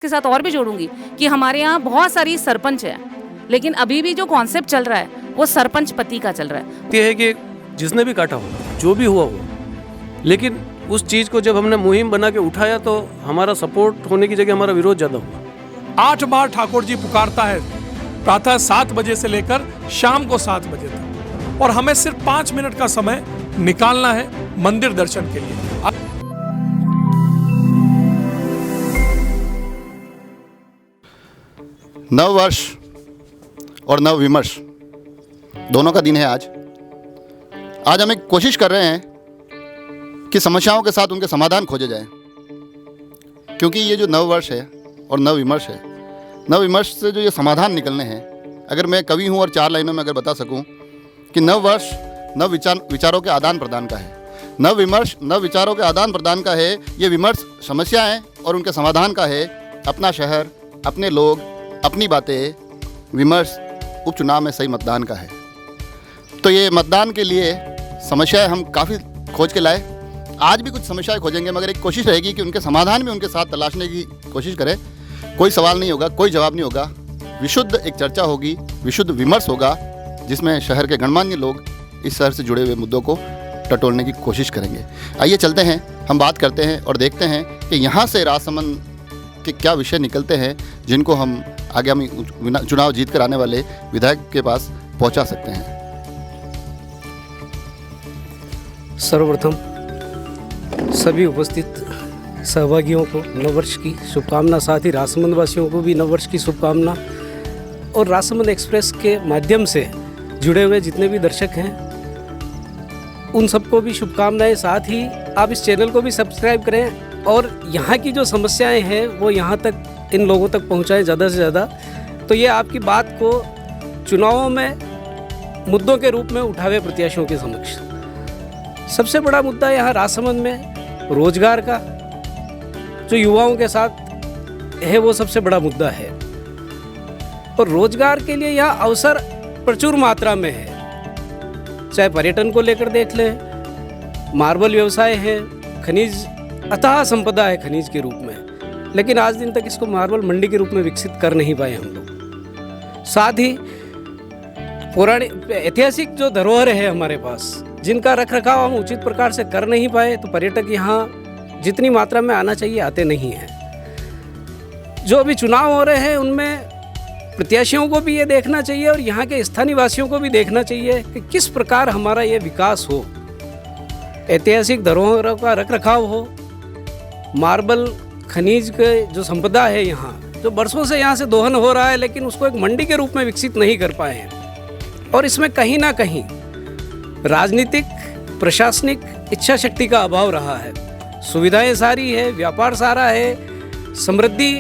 के साथ और भी जोड़ूंगी कि हमारे यहाँ बहुत सारी सरपंच है, लेकिन अभी भी जो कॉन्सेप्ट चल रहा है वो सरपंच पति का चल रहा है। ये है कि जिसने भी काटा हो, जो भी हुआ हो, लेकिन उस चीज़ को जब हमने मुहिम बना के उठाया तो हमारा सपोर्ट होने की जगह हमारा विरोध ज़्यादा हुआ। 8 बार ठाकुर जी पुकारता है, प्रातः 7 बजे से लेकर शाम को 7 बजे तक, और हमें सिर्फ 5 मिनट का समय निकालना है मंदिर दर्शन के लिए। नव वर्ष और नव विमर्श दोनों का दिन है आज हम एक कोशिश कर रहे हैं कि समस्याओं के साथ उनके समाधान खोजे जाएं, क्योंकि ये जो नव वर्ष है और नव विमर्श है, नव विमर्श से जो ये समाधान निकलने हैं, अगर मैं कवि हूँ और 4 लाइनों में अगर बता सकूँ कि नव वर्ष नव विचारों के आदान प्रदान का है, नव विमर्श नव विचारों के आदान प्रदान का है, ये विमर्श समस्याएं और उनके समाधान का है, अपना शहर, अपने लोग, अपनी बातें, विमर्श उपचुनाव में सही मतदान का है। तो ये मतदान के लिए समस्याएं हम काफ़ी खोज के लाए, आज भी कुछ समस्याएं खोजेंगे, मगर एक कोशिश रहेगी कि उनके समाधान भी उनके साथ तलाशने की कोशिश करें। कोई सवाल नहीं होगा, कोई जवाब नहीं होगा, विशुद्ध एक चर्चा होगी, विशुद्ध विमर्श होगा, जिसमें शहर के गणमान्य लोग इस शहर से जुड़े हुए मुद्दों को टटोलने की कोशिश करेंगे। आइए चलते हैं, हम बात करते हैं और देखते हैं कि यहाँ से राजसमंद के क्या विषय निकलते हैं जिनको हम आगामी चुनाव जीत कर आने वाले विधायक के पास पहुँचा सकते हैं। सर्वप्रथम सभी उपस्थित सहभागियों को नववर्ष की शुभकामना, साथ ही राजसमंद वासियों को भी नववर्ष की शुभकामना, और राजसमंद एक्सप्रेस के माध्यम से जुड़े हुए जितने भी दर्शक हैं उन सबको भी शुभकामनाएं। साथ ही आप इस चैनल को भी सब्सक्राइब करें और यहाँ की जो समस्याएं हैं वो यहाँ तक इन लोगों तक पहुँचाएं ज़्यादा से ज़्यादा, तो ये आपकी बात को चुनावों में मुद्दों के रूप में उठावे प्रत्याशियों के समक्ष। सबसे बड़ा मुद्दा यहाँ राजसमंद में रोजगार का जो युवाओं के साथ है वो सबसे बड़ा मुद्दा है, और रोजगार के लिए यहाँ अवसर प्रचुर मात्रा में है, चाहे पर्यटन को लेकर देख लें, मार्बल व्यवसाय है, खनिज अथाह संपदा है खनिज के रूप में, लेकिन आज दिन तक इसको मार्बल मंडी के रूप में विकसित कर नहीं पाए हम लोग। साथ ही पौराणिक ऐतिहासिक जो धरोहर है हमारे पास, जिनका रखरखाव हम उचित प्रकार से कर नहीं पाए, तो पर्यटक यहाँ जितनी मात्रा में आना चाहिए आते नहीं हैं। जो अभी चुनाव हो रहे हैं उनमें प्रत्याशियों को भी ये देखना चाहिए और यहाँ के स्थानीय वासियों को भी देखना चाहिए कि किस प्रकार हमारा ये विकास हो, ऐतिहासिक धरोहरों का रखरखाव हो, मार्बल खनिज के जो संपदा है यहाँ, जो बरसों से यहाँ से दोहन हो रहा है, लेकिन उसको एक मंडी के रूप में विकसित नहीं कर पाए हैं, और इसमें कहीं ना कहीं राजनीतिक प्रशासनिक इच्छा शक्ति का अभाव रहा है। सुविधाएं सारी है, व्यापार सारा है, समृद्धि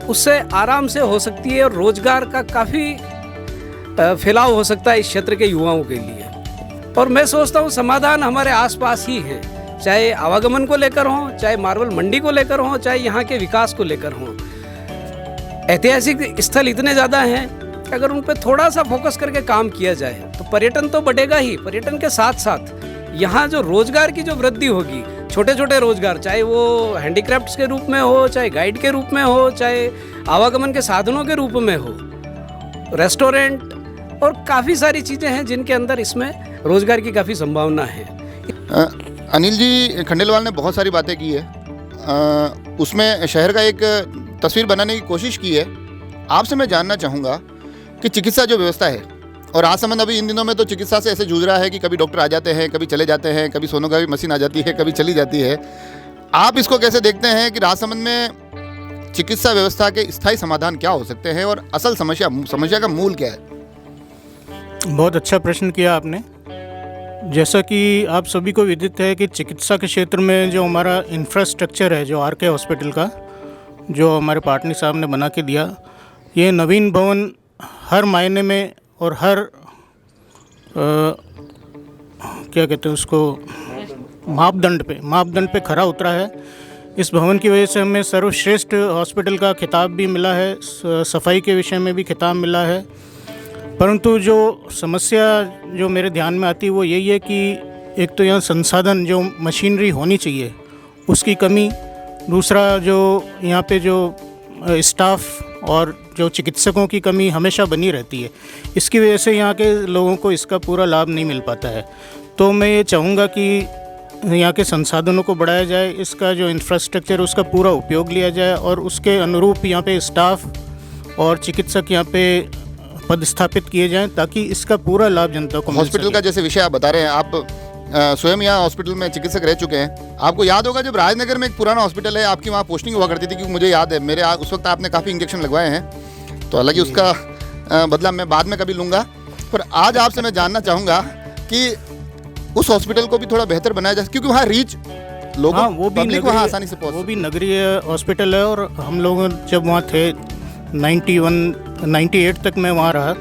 उससे आराम से हो सकती है, और रोजगार का काफ़ी फैलाव हो सकता है इस क्षेत्र के युवाओं के लिए। और मैं सोचता हूँ समाधान हमारे आसपास ही है, चाहे आवागमन को लेकर हो, चाहे मार्बल मंडी को लेकर हो, चाहे यहाँ के विकास को लेकर हो। ऐतिहासिक स्थल इतने ज़्यादा हैं, अगर उन पर थोड़ा सा फोकस करके काम किया जाए तो पर्यटन तो बढ़ेगा ही, पर्यटन के साथ साथ यहाँ जो रोजगार की जो वृद्धि होगी, छोटे छोटे रोजगार, चाहे वो हैंडीक्राफ्ट्स के रूप में हो, चाहे गाइड के रूप में हो, चाहे आवागमन के साधनों के रूप में हो, रेस्टोरेंट और काफ़ी सारी चीज़ें हैं जिनके अंदर इसमें रोजगार की काफ़ी संभावना है। अनिल जी खंडेलवाल ने बहुत सारी बातें की है, उसमें शहर का एक तस्वीर बनाने की कोशिश की है। आपसे मैं जानना चाहूँगा कि चिकित्सा जो व्यवस्था है, और राजसमंद अभी इन दिनों में तो चिकित्सा से ऐसे जूझ रहा है कि कभी डॉक्टर आ जाते हैं, कभी चले जाते हैं, कभी सोनोग्राफी मशीन आ जाती है, कभी चली जाती है। आप इसको कैसे देखते हैं कि राजसमंद में चिकित्सा व्यवस्था के स्थायी समाधान क्या हो सकते हैं और असल समस्या का मूल क्या है? बहुत अच्छा प्रश्न किया आपने। जैसा कि आप सभी को विदित है कि चिकित्सा के क्षेत्र में जो हमारा इंफ्रास्ट्रक्चर है, जो आरके हॉस्पिटल का, जो हमारे पाटनी साहब ने बना के दिया, ये नवीन भवन हर मायने में और हर क्या कहते हैं उसको, मापदंड पे खरा उतरा है। इस भवन की वजह से हमें सर्वश्रेष्ठ हॉस्पिटल का खिताब भी मिला है, सफाई के विषय में भी खिताब मिला है। परंतु जो समस्या जो मेरे ध्यान में आती है वो यही है कि एक तो यहाँ संसाधन, जो मशीनरी होनी चाहिए, उसकी कमी। दूसरा, जो यहाँ पे जो स्टाफ और जो चिकित्सकों की कमी हमेशा बनी रहती है। इसकी वजह से यहाँ के लोगों को इसका पूरा लाभ नहीं मिल पाता है। तो मैं ये चाहूँगा कि यहाँ के संसाधनों को बढ़ाया जाए, इसका जो इंफ्रास्ट्रक्चर उसका पूरा उपयोग लिया जाए और उसके अनुरूप यहाँ पे स्टाफ और चिकित्सक यहाँ पे पदस्थापित किए जाएं ताकि इसका पूरा लाभ जनता को मिल हॉस्पिटल सके। का जैसे विषय आप बता रहे हैं, आप स्वयं यहाँ हॉस्पिटल में चिकित्सक रह चुके हैं। आपको याद होगा जब राजनगर में एक पुराना हॉस्पिटल है, आपकी वहाँ पोस्टिंग हुआ करती थी, क्योंकि मुझे याद है मेरे उस वक्त आपने काफ़ी इंजेक्शन लगवाए हैं, तो हालांकि उसका बदला मैं बाद में कभी लूँगा। पर आज आपसे मैं जानना चाहूँगा कि उस हॉस्पिटल को भी थोड़ा बेहतर बनाया जाए, क्योंकि वहाँ रीच लोगों हाँ, वो भी पब्लिक वहाँ आसानी से पहुँच वो भी नगरीय हॉस्पिटल है। और हम लोग जब वहाँ थे 98 तक मैं वहाँ रहा,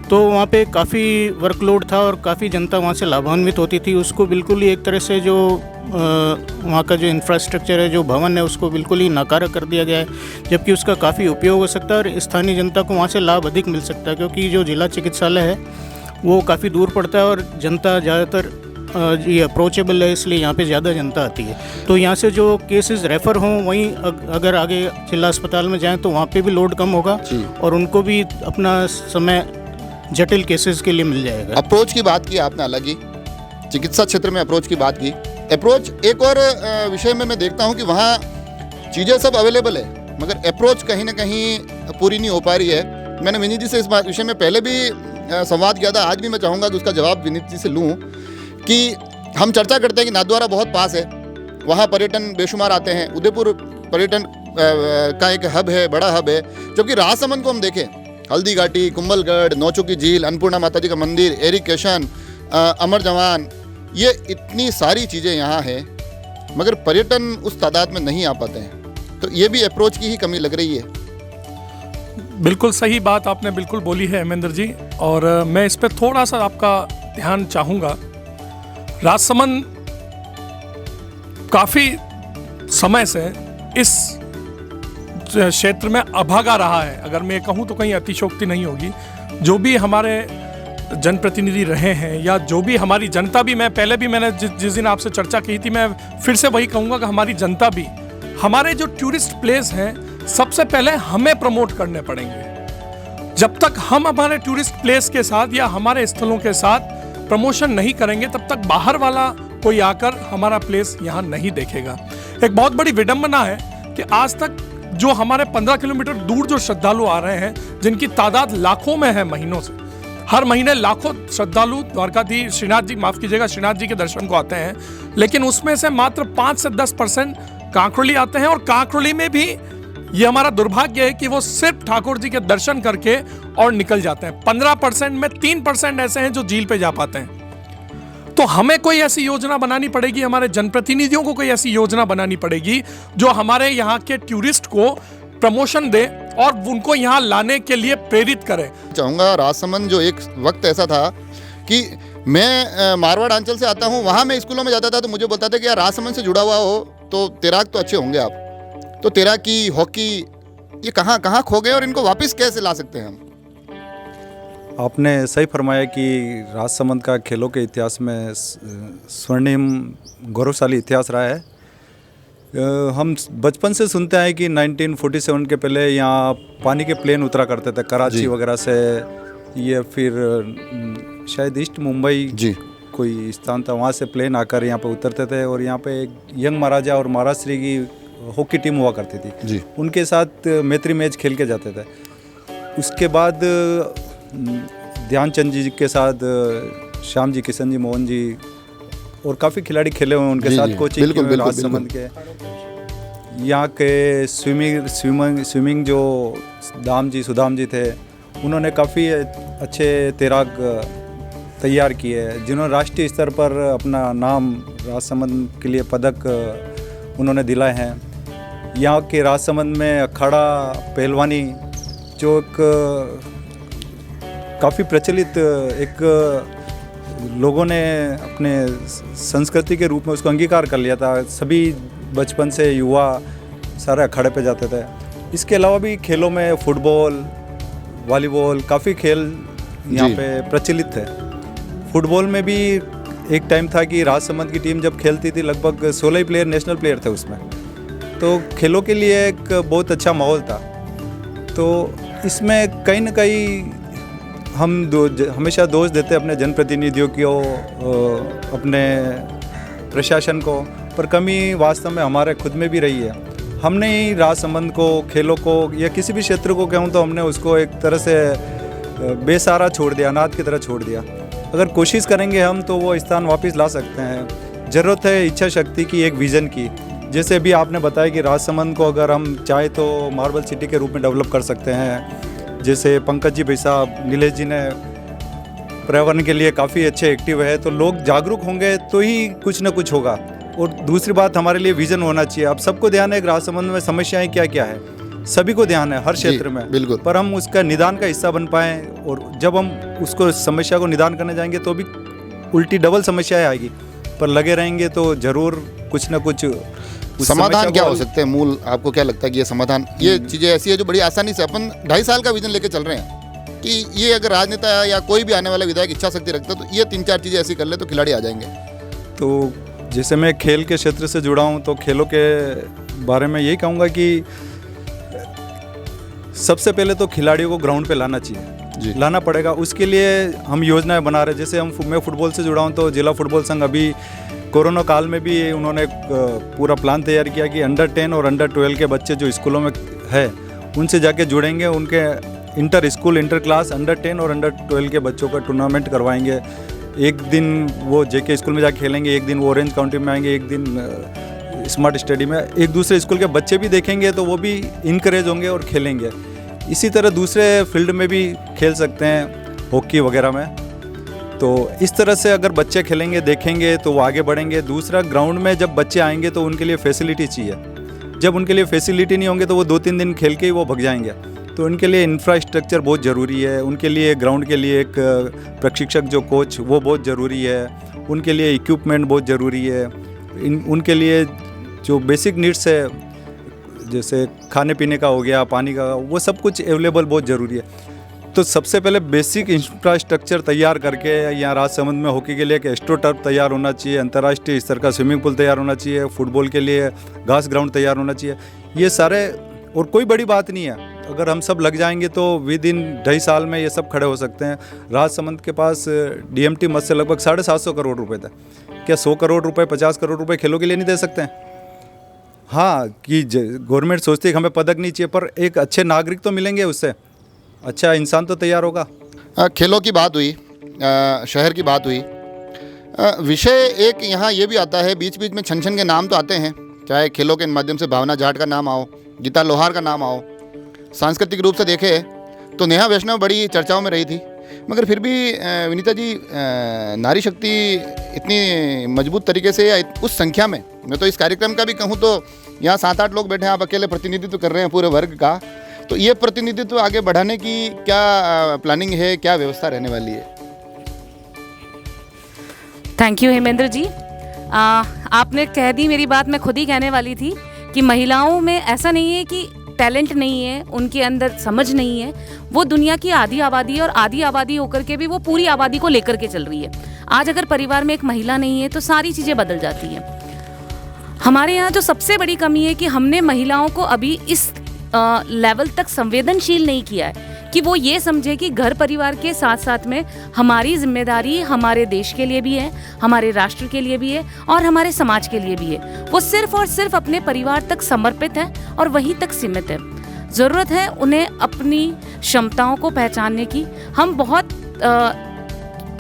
तो वहाँ पे काफ़ी वर्कलोड था और काफ़ी जनता वहाँ से लाभान्वित होती थी। उसको बिल्कुल ही एक तरह से जो वहाँ का जो इंफ्रास्ट्रक्चर है, जो भवन है, उसको बिल्कुल ही नाकारा कर दिया गया है, जबकि उसका काफ़ी उपयोग हो सकता है और स्थानीय जनता को वहाँ से लाभ अधिक मिल सकता है। क्योंकि जो जिला चिकित्सालय है वो काफ़ी दूर पड़ता है और जनता ज़्यादातर ये अप्रोचेबल है, इसलिए यहाँ पे ज़्यादा जनता आती है। तो यहाँ से जो केसेस रेफ़र हों, वहीं अगर आगे जिला अस्पताल में जाएं तो वहाँ पे भी लोड कम होगा और उनको भी अपना समय जटिल केसेस के लिए मिल जाएगा। अप्रोच की बात की आपने, अलग ही चिकित्सा क्षेत्र में अप्रोच की बात की। अप्रोच एक और विषय में मैं देखता हूँ कि वहाँ चीज़ें सब अवेलेबल है, मगर अप्रोच कहीं ना कहीं पूरी नहीं हो पा रही है। मैंने विनीत जी से इस विषय में पहले भी संवाद किया था, आज भी मैं चाहूँगा कि उसका जवाब विनीत जी से लूँ कि हम चर्चा करते हैं कि नाथद्वारा बहुत पास है, वहाँ पर्यटन बेशुमार आते हैं, उदयपुर पर्यटन का एक हब है, बड़ा हब है। जबकि राजसमंद को हम देखें, हल्दी घाटी, कुंभलगढ़, नौचुकी झील, अन्नपूर्णा माता जी का मंदिर, एरिकेशन, अमर जवान, ये इतनी सारी चीज़ें यहाँ हैं, मगर पर्यटन उस तादाद में नहीं आ पाते हैं। तो ये भी अप्रोच की ही कमी लग रही है। बिल्कुल सही बात आपने बिल्कुल बोली है हेमेंद्र जी, और मैं इस पर थोड़ा सा आपका ध्यान चाहूँगा। राजसमंद काफ़ी समय से इस क्षेत्र में अभागा रहा है, अगर मैं कहूँ तो कहीं अतिशयोक्ति नहीं होगी। जो भी हमारे जनप्रतिनिधि रहे हैं या जो भी हमारी जनता भी, मैं पहले भी मैंने जिस दिन आपसे चर्चा की थी, मैं फिर से वही कहूँगा कि हमारी जनता भी, हमारे जो टूरिस्ट प्लेस हैं सबसे पहले हमें प्रमोट करने पड़ेंगे। जब तक हम हमारे टूरिस्ट प्लेस के साथ या हमारे स्थलों के साथ प्रमोशन नहीं करेंगे, तब तक बाहर वाला कोई आकर हमारा प्लेस यहाँ नहीं देखेगा। एक बहुत बड़ी विडंबना है कि आज तक जो हमारे 15 किलोमीटर दूर जो श्रद्धालु आ रहे हैं, जिनकी तादाद लाखों में है महीनों से, हर महीने लाखों श्रद्धालु द्वारकाधीश श्रीनाथ जी, माफ कीजिएगा, श्रीनाथ जी के दर्शन को आते हैं, लेकिन उसमें से मात्र 5 से 10% कांकरोली आते हैं। और कांकरोली में भी ये हमारा दुर्भाग्य है कि वो सिर्फ ठाकुर जी के दर्शन करके और निकल जाते हैं। 15% में 3% ऐसे हैं जो झील पे जा पाते हैं। तो हमें कोई ऐसी योजना बनानी पड़ेगी, हमारे जनप्रतिनिधियों को कोई ऐसी योजना बनानी पड़ेगी जो हमारे यहाँ के टूरिस्ट को प्रमोशन दे और उनको यहाँ लाने के लिए प्रेरित करे। चाहूँगा, राजसमंद जो एक वक्त ऐसा था कि मैं मारवाड़ अंचल से आता हूँ, वहाँ मैं स्कूलों में जाता था तो मुझे बोलता था कि यार राजसमंद से जुड़ा हुआ हो तो तैराक तो अच्छे होंगे आप। तो तैराकी, हॉकी, ये कहाँ कहाँ खो गए और इनको वापस कैसे ला सकते हैं हम? आपने सही फरमाया कि राजसमंद का खेलों के इतिहास में स्वर्णिम गौरवशाली इतिहास रहा है। हम बचपन से सुनते हैं कि 1947 के पहले यहाँ पानी के प्लेन उतरा करते थे कराची वगैरह से, ये फिर शायद ईस्ट मुंबई कोई स्थान था, वहाँ से प्लेन आकर यहाँ पे उतरते थे और यहाँ पे एक यंग महाराजा और महाराष्ट्री की हॉकी टीम हुआ करती थी, उनके साथ मैत्री मैच खेल के जाते थे। उसके बाद ध्यानचंद जी के साथ श्याम जी, किशन जी, मोहन जी और काफ़ी खिलाड़ी खेले हुए उनके साथ कोचिंग की राजसमंद के। यहाँ के स्विमिंग जो दाम जी, सुदाम जी थे, उन्होंने काफ़ी अच्छे तैराक तैयार किए, जिन्होंने राष्ट्रीय स्तर पर अपना नाम राजसमंद के लिए पदक उन्होंने दिलाए हैं। यहाँ के राजसमंद में अखाड़ा पहलवानी जो एक काफ़ी प्रचलित, एक लोगों ने अपने संस्कृति के रूप में उसको अंगीकार कर लिया था। सभी बचपन से युवा सारे अखाड़े पे जाते थे। इसके अलावा भी खेलों में फुटबॉल, वॉलीबॉल, काफ़ी खेल यहाँ पे प्रचलित थे। फुटबॉल में भी एक टाइम था कि राजसमंद की टीम जब खेलती थी लगभग 16 प्लेयर नेशनल प्लेयर थे उसमें, तो खेलों के लिए एक बहुत अच्छा माहौल था। तो इसमें कहीं ना कहीं हम हमेशा दोष देते हैं अपने जनप्रतिनिधियों को, अपने प्रशासन को, पर कमी वास्तव में हमारे खुद में भी रही है। हमने ही राजसमंद को, खेलों को या किसी भी क्षेत्र को कहूँ तो हमने उसको एक तरह से बेसहारा छोड़ दिया, अनाथ की तरह छोड़ दिया। अगर कोशिश करेंगे हम तो वो स्थान वापस ला सकते हैं। ज़रूरत है इच्छा शक्ति की, एक विज़न की। जैसे अभी आपने बताया कि राजसमंद को अगर हम चाहे तो मार्बल सिटी के रूप में डेवलप कर सकते हैं। जैसे पंकज जी भाई साहब, नीलेश जी ने पर्यावरण के लिए काफ़ी अच्छे एक्टिव है, तो लोग जागरूक होंगे तो ही कुछ ना कुछ होगा। और दूसरी बात, हमारे लिए विज़न होना चाहिए। अब सबको ध्यान है कि राजसमंद में समस्याएं क्या क्या है, सभी को ध्यान है हर क्षेत्र में, बिल्कुल। पर हम उसका निदान का हिस्सा बन पाएँ। और जब हम उसको समस्या को निदान करने जाएंगे तो भी उल्टी डबल समस्याएं आएगी, पर लगे रहेंगे तो ज़रूर कुछ ना कुछ समाधान क्या हो सकते हैं। मूल आपको क्या लगता है कि ये समाधान, ये चीज़ें ऐसी है जो बड़ी आसानी से अपन 2.5 साल का विजन लेके चल रहे हैं कि ये अगर राजनेता या कोई भी आने वाला विधायक इच्छा शक्ति रखता है तो ये 3-4 चीज़ें ऐसी कर ले तो खिलाड़ी आ जाएंगे। तो जैसे मैं खेल के क्षेत्र से जुड़ा हूँ, तो खेलों के बारे में यही कहूँगा कि सबसे पहले तो खिलाड़ियों को ग्राउंड पे लाना चाहिए, लाना पड़ेगा। उसके लिए हम योजनाएं बना रहे हैं। जैसे मैं फुटबॉल से जुड़ा हूँ, तो जिला फुटबॉल संघ अभी कोरोना काल में भी उन्होंने पूरा प्लान तैयार किया कि अंडर 10 और अंडर 12 के बच्चे जो स्कूलों में है उनसे जाके जुड़ेंगे, उनके inter school, inter class, under 10 और अंडर 12 के बच्चों का टूर्नामेंट करवाएंगे। एक दिन वो जेके स्कूल में जाके खेलेंगे, एक दिन वो ऑरेंज काउंटी में आएंगे, एक दिन स्मार्ट स्टेडियम में। एक दूसरे स्कूल के बच्चे भी देखेंगे तो वो भी इनकरेज होंगे और खेलेंगे। इसी तरह दूसरे फील्ड में भी खेल सकते हैं, हॉकी वगैरह में। तो इस तरह से अगर बच्चे खेलेंगे, देखेंगे तो वो आगे बढ़ेंगे। दूसरा, ग्राउंड में जब बच्चे आएंगे तो उनके लिए फैसिलिटी चाहिए। जब उनके लिए फैसिलिटी नहीं होंगे तो वो 2-3 दिन खेल के ही वो भग जाएंगे। तो उनके लिए इंफ्रास्ट्रक्चर बहुत ज़रूरी है। उनके लिए ग्राउंड के लिए एक प्रशिक्षक जो कोच वो बहुत ज़रूरी है। उनके लिए इक्विपमेंट बहुत ज़रूरी है। उनके लिए जो बेसिक नीड्स है, जैसे खाने पीने का हो गया, पानी का, वो सब कुछ अवेलेबल बहुत ज़रूरी है। तो सबसे पहले बेसिक इंफ्रास्ट्रक्चर तैयार करके, यहाँ राजसमंद में हॉकी के लिए एक एस्ट्रो टर्फ तैयार होना चाहिए, अंतर्राष्ट्रीय स्तर का स्विमिंग पूल तैयार होना चाहिए, फुटबॉल के लिए घास ग्राउंड तैयार होना चाहिए। ये सारे, और कोई बड़ी बात नहीं है, अगर हम सब लग जाएंगे तो विद इन 2.5 साल में ये सब खड़े हो सकते हैं। राजसमंद के पास DMT मद से लगभग 750 करोड़ रुपए थे। क्या 100 करोड़ रुपए, 50 करोड़ रुपए खेलों के लिए नहीं दे सकते हैं? हाँ, कि गवर्नमेंट सोचती है कि हमें पदक नहीं चाहिए, पर एक अच्छे नागरिक तो मिलेंगे, उससे अच्छा इंसान तो तैयार होगा। खेलों की बात हुई, शहर की बात हुई, विषय एक यहाँ ये भी आता है, बीच बीच में छन छन के नाम तो आते हैं, चाहे खेलों के माध्यम से भावना जाट का नाम आओ, गीता लोहार का नाम आओ। सांस्कृतिक रूप से देखे तो नेहा वैष्णव बड़ी चर्चाओं में रही थी, मगर फिर भी विनीता जी, नारी शक्ति इतनी मजबूत तरीके से या उस संख्या में, मैं तो इस कार्यक्रम का भी कहूँ तो यहाँ 7-8 लोग बैठे हैं, आप अकेले प्रतिनिधित्व कर रहे हैं पूरे वर्ग का, तो ये प्रतिनिधित्व आगे बढ़ाने की क्या प्लानिंग है, क्या व्यवस्था रहने वाली है? थैंक यू हेमेंद्र जी। आपने कह दी मेरी बात, मैं खुद ही कहने वाली थी कि महिलाओं में ऐसा नहीं है कि टैलेंट नहीं है, उनके अंदर समझ नहीं है। वो दुनिया की आधी आबादी है, और आधी आबादी होकर के भी वो पूरी आबादी को लेकर के चल रही है। आज अगर परिवार में एक महिला नहीं है तो सारी चीज़ें बदल जाती हैं। हमारे यहाँ जो सबसे बड़ी कमी है कि हमने महिलाओं को अभी इस लेवल तक संवेदनशील नहीं किया है कि वो ये समझे कि घर परिवार के साथ साथ में हमारी जिम्मेदारी हमारे देश के लिए भी है, हमारे राष्ट्र के लिए भी है, और हमारे समाज के लिए भी है। वो सिर्फ और सिर्फ अपने परिवार तक समर्पित है और वहीं तक सीमित है। ज़रूरत है उन्हें अपनी क्षमताओं को पहचानने की। हम बहुत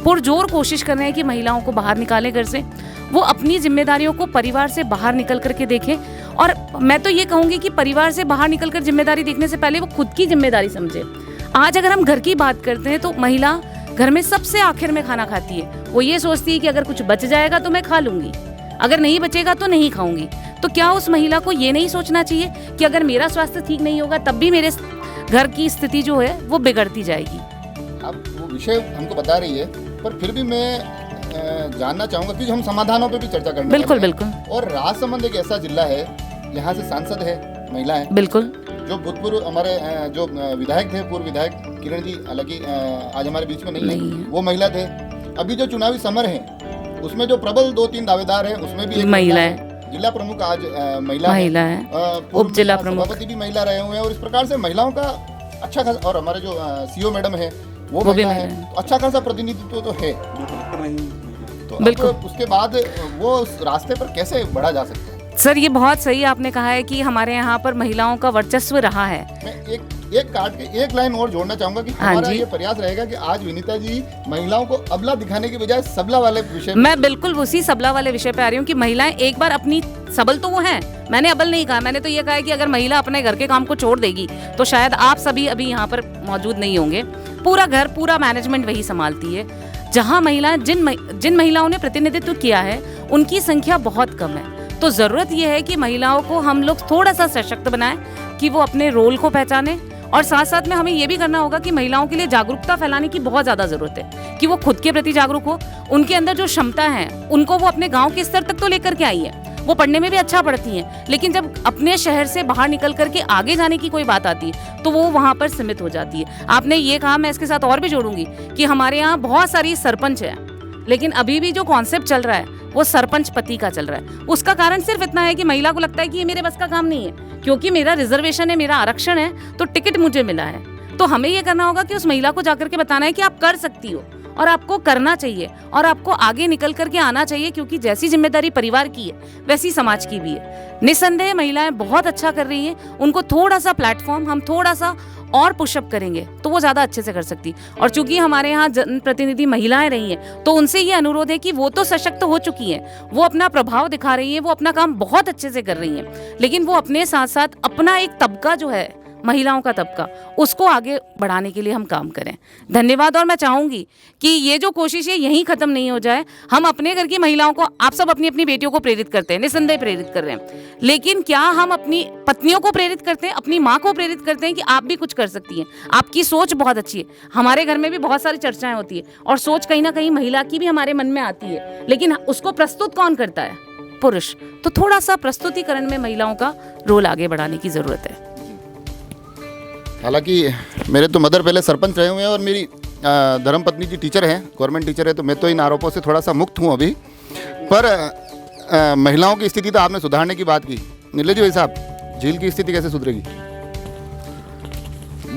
पुरजोर कोशिश कर रहे हैं कि महिलाओं को बाहर निकालें घर से, वो अपनी जिम्मेदारियों को परिवार से बाहर निकल करके देखें। और मैं तो ये कहूँगी कि परिवार से बाहर निकल कर जिम्मेदारी देखने से पहले वो खुद की जिम्मेदारी समझे। आज अगर हम घर की बात करते हैं तो महिला घर में सबसे आखिर में खाना खाती है। वो ये सोचती है कि अगर कुछ बच जाएगा तो मैं खा लूँगी, अगर नहीं बचेगा तो नहीं खाऊंगी। तो क्या उस महिला को ये नहीं सोचना चाहिए कि अगर मेरा स्वास्थ्य ठीक नहीं होगा तब भी मेरे घर की स्थिति जो है वो बिगड़ती जाएगी? आप वो विषय हमको बता रही है, पर फिर भी मैं जानना चाहूँगा कि हम समाधानों पे भी चर्चा करना। बिल्कुल बिल्कुल। और राजसमंद एक ऐसा जिला है, यहाँ से सांसद है, महिला है, बिल्कुल, जो भूतपूर्व हमारे जो विधायक थे, पूर्व विधायक किरण जी, हालांकि आज हमारे बीच में नहीं है, वो महिला थे। अभी जो चुनावी समर है उसमें जो प्रबल 2-3 दावेदार है उसमें भी एक महिला है। जिला प्रमुख आज महिला है, उप जिला प्रमुख सभापति भी महिला रहे हुए हैं। और इस प्रकार से महिलाओं का अच्छा खासा, और हमारे जो सीईओ मैडम है वो वो भी महिला है, महिला है। तो अच्छा खासा प्रतिनिधित्व तो है। तो बिल्कुल। अब उसके बाद वो उस रास्ते पर कैसे बढ़ा जा सकता है? सर ये बहुत सही आपने कहा है कि हमारे यहाँ पर महिलाओं का वर्चस्व रहा है। मैं एक काट के एक लाइन और जोड़ना चाहूंगा कि हाँ हमारा जी। ये प्रयास रहेगा कि आज विनीता जी महिलाओं को अबला दिखाने की बजाय सबला वाले विषय पे- मैं बिल्कुल उसी सबला वाले विषय पे आ रही हूँ कि महिलाएं एक बार अपनी सबल तो वो हैं, मैंने अबल नहीं कहा, मैंने तो ये कहा है कि अगर महिला अपने घर के काम को छोड़ देगी तो शायद आप सभी अभी यहाँ पर मौजूद नहीं होंगे। पूरा घर, पूरा मैनेजमेंट वही संभालती है। जहाँ महिलाएं जिन महिलाओं ने प्रतिनिधित्व किया है उनकी संख्या बहुत कम है। तो ज़रूरत यह है कि महिलाओं को हम लोग थोड़ा सा सशक्त बनाएं कि वो अपने रोल को पहचाने, और साथ साथ में हमें ये भी करना होगा कि महिलाओं के लिए जागरूकता फैलाने की बहुत ज़्यादा ज़रूरत है कि वो खुद के प्रति जागरूक हो। उनके अंदर जो क्षमता है उनको वो अपने गांव के स्तर तक तो लेकर के आई है, वो पढ़ने में भी अच्छा पढ़ती हैं, लेकिन जब अपने शहर से बाहर निकल करके आगे जाने की कोई बात आती है तो वो वहाँ पर सीमित हो जाती है। आपने ये कहा, मैं इसके साथ और भी जोड़ूंगी कि हमारे यहाँ बहुत सारी सरपंच है, लेकिन अभी भी जो कॉन्सेप्ट चल रहा है वो सरपंच पति का चल रहा है। उसका कारण सिर्फ इतना है कि महिला को लगता है कि ये मेरे बस का काम नहीं है, क्योंकि मेरा रिजर्वेशन है, मेरा आरक्षण है, तो टिकट मुझे मिला है। तो हमें ये करना होगा कि उस महिला को जाकर के बताना है कि आप कर सकती हो और आपको करना चाहिए और आपको आगे निकल करके आना चाहिए, क्योंकि जैसी जिम्मेदारी परिवार की है वैसी समाज की भी है। निस्संदेह महिलाएं बहुत अच्छा कर रही हैं, उनको थोड़ा सा प्लेटफॉर्म हम थोड़ा सा और पुशअप करेंगे तो वो ज़्यादा अच्छे से कर सकती। और चूंकि हमारे यहाँ जनप्रतिनिधि महिलाएं रही हैं तो उनसे ये अनुरोध है कि वो तो सशक्त हो चुकी हैं, वो अपना प्रभाव दिखा रही हैं, वो अपना काम बहुत अच्छे से कर रही हैं, लेकिन वो अपने साथ साथ अपना एक तबका जो है महिलाओं का तबका, उसको आगे बढ़ाने के लिए हम काम करें। धन्यवाद। और मैं चाहूँगी कि ये जो कोशिश है यहीं ख़त्म नहीं हो जाए। हम अपने घर की महिलाओं को, आप सब अपनी अपनी बेटियों को प्रेरित करते हैं, निस्संदेह प्रेरित कर रहे हैं, लेकिन क्या हम अपनी पत्नियों को प्रेरित करते हैं, अपनी माँ को प्रेरित करते हैं कि आप भी कुछ कर सकती हैं, आपकी सोच बहुत अच्छी है। हमारे घर में भी बहुत सारी चर्चाएं होती है और सोच कहीं ना कहीं महिला की भी हमारे मन में आती है, लेकिन उसको प्रस्तुत कौन करता है? पुरुष। तो थोड़ा सा प्रस्तुतिकरण में महिलाओं का रोल आगे बढ़ाने की ज़रूरत है। हालांकि मेरे तो मदर पहले सरपंच रहे हुए हैं और मेरी धर्मपत्नी जी टीचर हैं, गवर्नमेंट टीचर है, तो मैं तो इन आरोपों से थोड़ा सा मुक्त हूँ अभी। पर महिलाओं की स्थिति तो आपने सुधारने की बात की। नीलेश जी भाई साहब, झील की स्थिति कैसे सुधरेगी?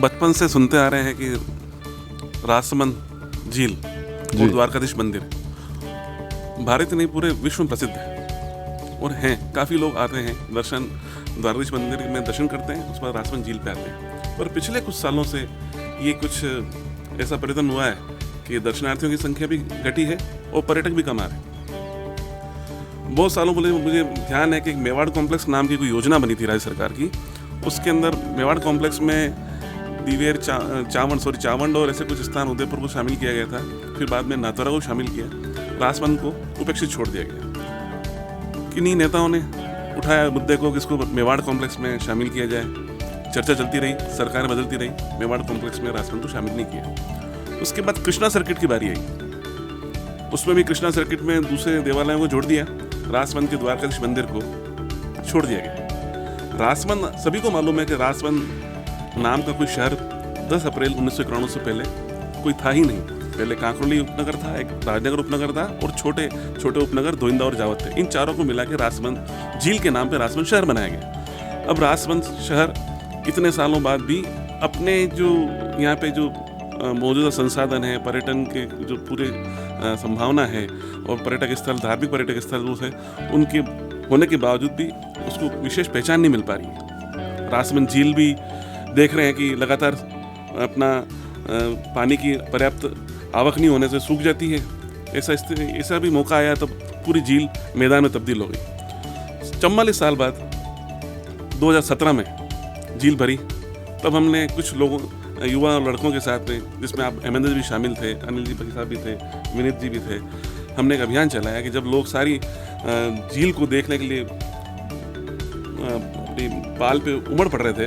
बचपन से सुनते आ रहे हैं कि राजसमंद झील और द्वारकाधीश मंदिर भारत नहीं पूरे विश्व में प्रसिद्ध है और हैं। काफ़ी लोग आते हैं दर्शन, द्वारकाधीश मंदिर में दर्शन करते हैं, उस पर राजसमंद झील पे आते हैं। पर पिछले कुछ सालों से ये कुछ ऐसा परिवर्तन हुआ है कि दर्शनार्थियों की संख्या भी घटी है और पर्यटक भी कम आ रहे हैं। बहुत सालों पहले मुझे ध्यान है कि एक मेवाड़ कॉम्प्लेक्स नाम की कोई योजना बनी थी राज्य सरकार की। उसके अंदर मेवाड़ कॉम्प्लेक्स में दिवेर, चावंड और ऐसे कुछ स्थान उदयपुर को शामिल किया गया था। फिर बाद में नाथद्वारा को शामिल किया, राजसमंद को उपेक्षित छोड़ दिया गया। किन्हीं नेताओं ने उठाया मुद्दे को कि इसको मेवाड़ कॉम्प्लेक्स में शामिल किया जाए। चर्चा चलती रही, सरकारें बदलती रही, मेवाड़ कॉम्प्लेक्स में राजसमंद को शामिल नहीं किया। उसके बाद कृष्णा सर्किट की बारी आई, उसमें भी कृष्णा सर्किट में दूसरे देवालयों को जोड़ दिया, राजसमंद के द्वारकाधीश मंदिर को छोड़ दिया गया। राजसमंद, सभी को मालूम है कि राजसमंद नाम का कोई शहर 10 अप्रैल 1991 से पहले कोई था ही नहीं। पहले कांकरोली उपनगर था, एक राजनगर उपनगर था और छोटे छोटे उपनगर धोइंदा और जावत थे। इन चारों को मिला के राजसमंद झील के नाम पे राजसमंद शहर बनाया गया। अब राजसमंद शहर इतने सालों बाद भी अपने जो यहाँ पे जो मौजूदा संसाधन है, पर्यटन के जो पूरे संभावना है और पर्यटक स्थल, धार्मिक पर्यटक स्थल जो है, उनके होने के बावजूद भी उसको विशेष पहचान नहीं मिल पा रही है। राजसमंद झील भी देख रहे हैं कि लगातार अपना पानी की पर्याप्त आवक नहीं होने से सूख जाती है। ऐसा भी मौका आया तब पूरी झील मैदान में तब्दील हो गई। 44 साल बाद 2017 में झील भरी, तब हमने कुछ लोगों, युवा और लड़कों के साथ में, जिसमें आप हेमेंद्र जी भी शामिल थे, अनिल जी साहब भी थे, विनीत जी भी थे, हमने एक अभियान चलाया कि जब लोग सारी झील को देखने के लिए अपनी पाल पे उमड़ पड़ रहे थे,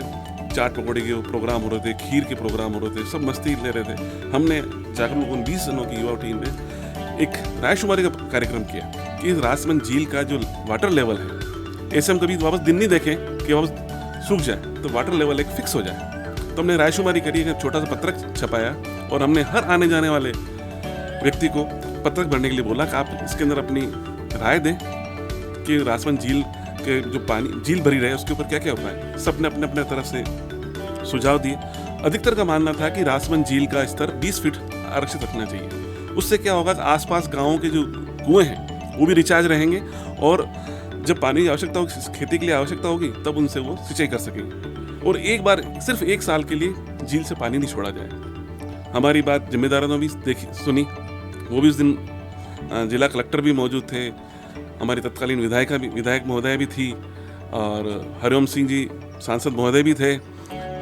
चाट पकौड़ी के प्रोग्राम हो रहे थे, खीर के प्रोग्राम हो रहे थे, सब मस्ती ले रहे थे, हमने जागरूक उन 20 जनों की युवा टीम ने एक रायशुमारी का कार्यक्रम किया कि राजसमंद झील का जो वाटर लेवल है, ऐसे हम कभी वापस दिन नहीं देखें कि वापस सूख जाए, तो वाटर लेवल एक फिक्स हो जाए। तो हमने रायशुमारी करी, एक छोटा सा पत्रक छपाया और हमने हर आने जाने वाले व्यक्ति को पत्रक भरने के लिए बोला कि आप इसके अंदर अपनी राय दें कि राजसमंद झील के जो पानी झील भरी रहे उसके ऊपर क्या क्या उपाय। सबने अपने अपने तरफ से सुझाव दिए अधिकतर का मानना था कि राजमंद झील का स्तर 20 फीट आरक्षित रखना चाहिए। उससे क्या होगा, आसपास गाँवों के जो कुएँ हैं वो भी रिचार्ज रहेंगे और जब पानी की आवश्यकता होगी, खेती के लिए आवश्यकता होगी, तब उनसे वो सिंचाई कर सकेंगे। और एक बार सिर्फ 1 साल के लिए झील से पानी नहीं छोड़ा जाए। हमारी बात जिम्मेदारों ने भी देखी सुनी, वो भी उस दिन जिला कलेक्टर भी मौजूद थे, हमारी तत्कालीन विधायक महोदय भी थी और हरिओम सिंह जी सांसद महोदय भी थे,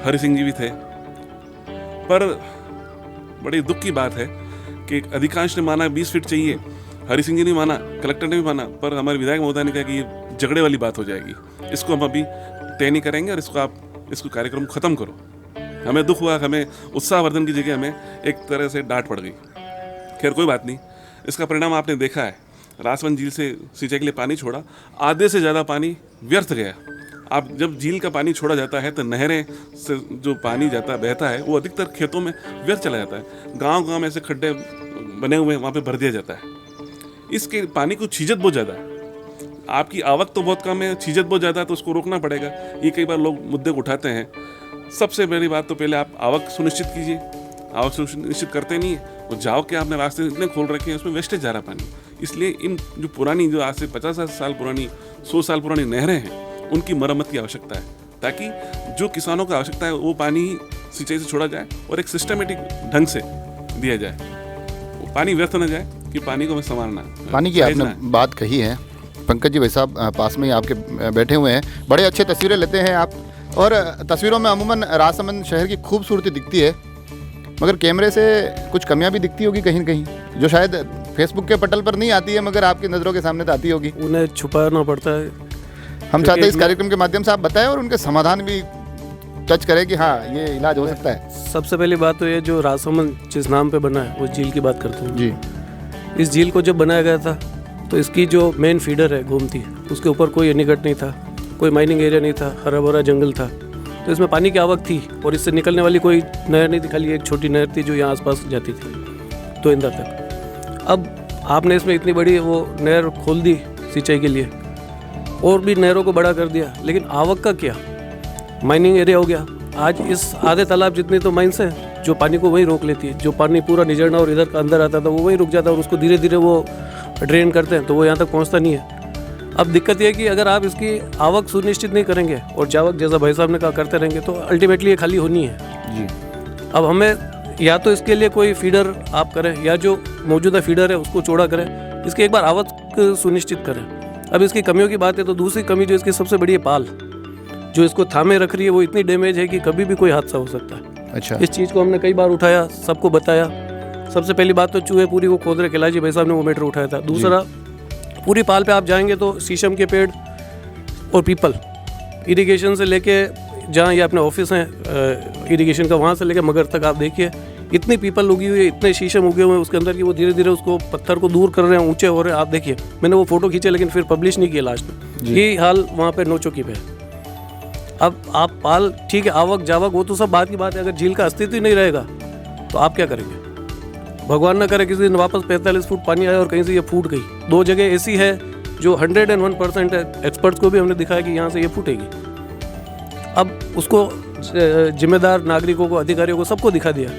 हरि सिंह जी भी थे। पर बड़ी दुख की बात है कि अधिकांश ने माना 20 फीट चाहिए, हरि सिंह जी ने माना, कलेक्टर ने भी माना, पर हमारे विधायक महोदय ने कहा कि ये झगड़े वाली बात हो जाएगी, इसको हम अभी तय नहीं करेंगे और इसको कार्यक्रम खत्म करो। हमें दुख हुआ, हमें उत्साहवर्धन की जगह हमें एक तरह से डांट पड़ गई। खैर कोई बात नहीं, इसका परिणाम आपने देखा है। राजमंद झील से सिंचाई के लिए पानी छोड़ा, आधे से ज़्यादा पानी व्यर्थ गया। आप जब झील का पानी छोड़ा जाता है तो नहरें से जो पानी बहता है वो अधिकतर खेतों में व्यर्थ चला जाता है। गांव में ऐसे खड्डे बने हुए हैं, वहाँ पे भर दिया जाता है। इसके पानी को छीजत बहुत ज़्यादा है, आपकी आवक तो बहुत कम है, छीजत बहुत ज़्यादा है, तो उसको रोकना पड़ेगा। ये कई बार लोग मुद्दे को उठाते हैं। सबसे बड़ी बात तो पहले आप आवक सुनिश्चित कीजिए। आवक सुनिश्चित करते नहीं है, वो जाओ के आपने रास्ते इतने खोल रखे हैं, उसमें वेस्टेज जा रहा पानी। इसलिए इन जो पुरानी, जो आज से 50 साल पुरानी, 100 साल पुरानी नहरें हैं, उनकी मरम्मत की आवश्यकता है, ताकि जो किसानों को आवश्यकता है वो पानी सिंचाई से छोड़ा जाए और एक सिस्टमेटिक ढंग से दिया जाए, वो पानी व्यर्थ न जाए, कि पानी को हमें संभालना है। पानी की आपने बात कही है, पंकज जी भाई साहब पास में ही आपके बैठे हुए हैं, बड़े अच्छे तस्वीरें लेते हैं आप, और तस्वीरों में अमूमन राजसमंद शहर की खूबसूरती दिखती है, मगर कैमरे से कुछ कमियां भी दिखती होगी कहीं न कहीं, जो शायद फेसबुक के पटल पर नहीं आती है, मगर आपकी नज़रों के सामने तो आती होगी। उन्हें छुपाना पड़ता है। हम चाहते हैं इस कार्यक्रम के माध्यम से आप बताएं और उनके समाधान भी टच करें कि हाँ ये इलाज हो सकता है। सबसे पहली बात तो ये, जो राजसमंद जिस नाम पे बना है वो झील की बात करते हैं जी। इस झील को जब बनाया गया था तो इसकी जो मेन फीडर है गोमती, उसके ऊपर कोई एनीकट नहीं था, कोई माइनिंग एरिया नहीं था, हरा भरा जंगल था, तो इसमें पानी की आवक थी और इससे निकलने वाली कोई नहर नहीं थी, खाली एक छोटी नहर थी जो यहाँ आसपास जाती थी तो इंदा तक। अब आपने इसमें इतनी बड़ी वो नहर खोल दी सिंचाई के लिए और भी नहरों को बड़ा कर दिया, लेकिन आवक का क्या, माइनिंग एरिया हो गया। आज इस आधे तालाब जितनी तो माइंस हैं जो पानी को वही रोक लेती है, जो पानी पूरा निजरना और इधर का अंदर आता था वो वही रुक जाता है और उसको धीरे धीरे वो ड्रेन करते हैं तो वो यहाँ तक पहुँचता नहीं है। अब दिक्कत ये है कि अगर आप इसकी आवक सुनिश्चित नहीं करेंगे और जावक, जैसा भाई साहब ने कहा, करते रहेंगे तो अल्टीमेटली ये खाली होनी है जी। अब हमें या तो इसके लिए कोई फीडर आप करें या जो मौजूदा फीडर है उसको चौड़ा करें, इसकी एक बार आवक सुनिश्चित करें। अब इसकी कमियों की बात है तो दूसरी कमी जो इसकी सबसे बड़ी है, पाल जो इसको थामे रख रही है वो इतनी डैमेज है कि कभी भी कोई हादसा हो सकता है। अच्छा, इस चीज़ को हमने कई बार उठाया, सबको बताया। सबसे पहली बात तो चूहे पूरी को खोद रहे, कैलाश जी भाई साहब ने वो मैटर उठाया था। दूसरा, पूरी पाल पे आप जाएंगे तो शीशम के पेड़ और पीपल, इरिगेशन से लेके जहाँ ये अपने ऑफिस हैं इरिगेशन का, वहाँ से लेके मगर तक आप देखिए इतनी पीपल उगी हुई है, इतने शीशम उगे हुए हैं उसके अंदर कि वो धीरे धीरे उसको पत्थर को दूर कर रहे हैं, ऊंचे हो रहे हैं। आप देखिए, मैंने वो फोटो खींचे लेकिन फिर पब्लिश नहीं किया लास्ट में। ये हाल वहाँ पे नोचौकी पे है। अब आप पाल, ठीक है, आवक जावक वो तो सब बात की बात है, अगर झील का अस्तित्व ही नहीं रहेगा तो आप क्या करेंगे? भगवान ना करे किसी दिन वापस 45 फुट पानी आया और कहीं से ये फूट गई। 2 जगह ऐसी है जो 101% है, एक्सपर्ट्स को भी हमने दिखाया कि यहाँ से ये फूटेगी। अब उसको जिम्मेदार नागरिकों को, अधिकारियों को, सबको दिखा दिया।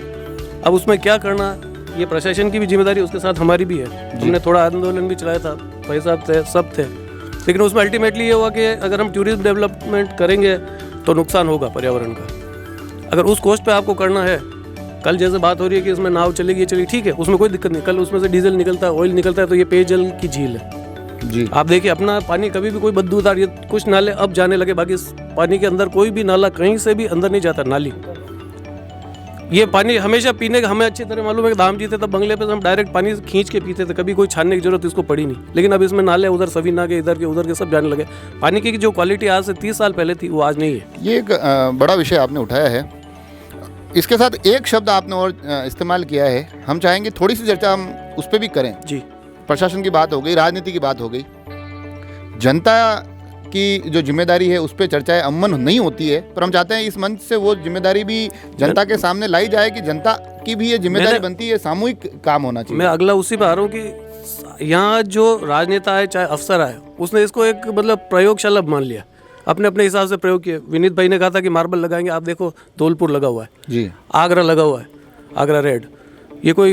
अब उसमें क्या करना, ये प्रशासन की भी जिम्मेदारी, उसके साथ हमारी भी है। हमने थोड़ा आंदोलन भी चलाया था, भाई साहब थे, सब थे, लेकिन उसमें अल्टीमेटली ये हुआ कि अगर हम टूरिज्म डेवलपमेंट करेंगे तो नुकसान होगा पर्यावरण का। अगर उस कोस्ट पे आपको करना है, कल जैसे बात हो रही है कि इसमें नाव चलेगी, चलिए ठीक है, उसमें कोई दिक्कत नहीं, कल उसमें से डीजल निकलता है, ऑयल निकलता है, तो ये पेयजल की झील है जी। आप देखिए, अपना पानी कभी भी कोई बदबूदार, ये कुछ नाले अब जाने लगे, बाकी पानी के अंदर कोई भी नाला कहीं से भी अंदर नहीं जाता, नाली। ये पानी हमेशा पीने का हमें अच्छी तरह मालूम है कि धाम जीते तब बंगले पे हम डायरेक्ट पानी खींच के पीते थे, कभी कोई छानने की जरूरत इसको पड़ी नहीं। लेकिन अब इसमें नाले उधर सवीना के, इधर के, उधर के सब जाने लगे। पानी की जो क्वालिटी आज से 30 साल पहले थी वो आज नहीं है। ये एक बड़ा विषय आपने उठाया है। इसके साथ एक शब्द आपने और इस्तेमाल किया है, हम चाहेंगे थोड़ी सी चर्चा हम उस पर भी करें जी। प्रशासन की बात हो गई, राजनीति की बात हो गई, जनता की जो जिम्मेदारी है उस पर चर्चाएं अमूमन नहीं होती है, पर हम चाहते हैं इस मंच से वो जिम्मेदारी भी जनता के सामने लाई जाए कि जनता की भी ये जिम्मेदारी बनती है, सामूहिक काम होना चाहिए। मैं अगला उसी पर आ रहा हूँ कि यहाँ जो राजनेता है, चाहे अफसर आए, उसने इसको एक मतलब प्रयोगशाला मान लिया। अपने अपने हिसाब से प्रयोग किए। विनीत भाई ने कहा था कि मार्बल लगाएंगे, आप देखो धौलपुर लगा हुआ है जी, आगरा लगा हुआ है, आगरा रेड, ये कोई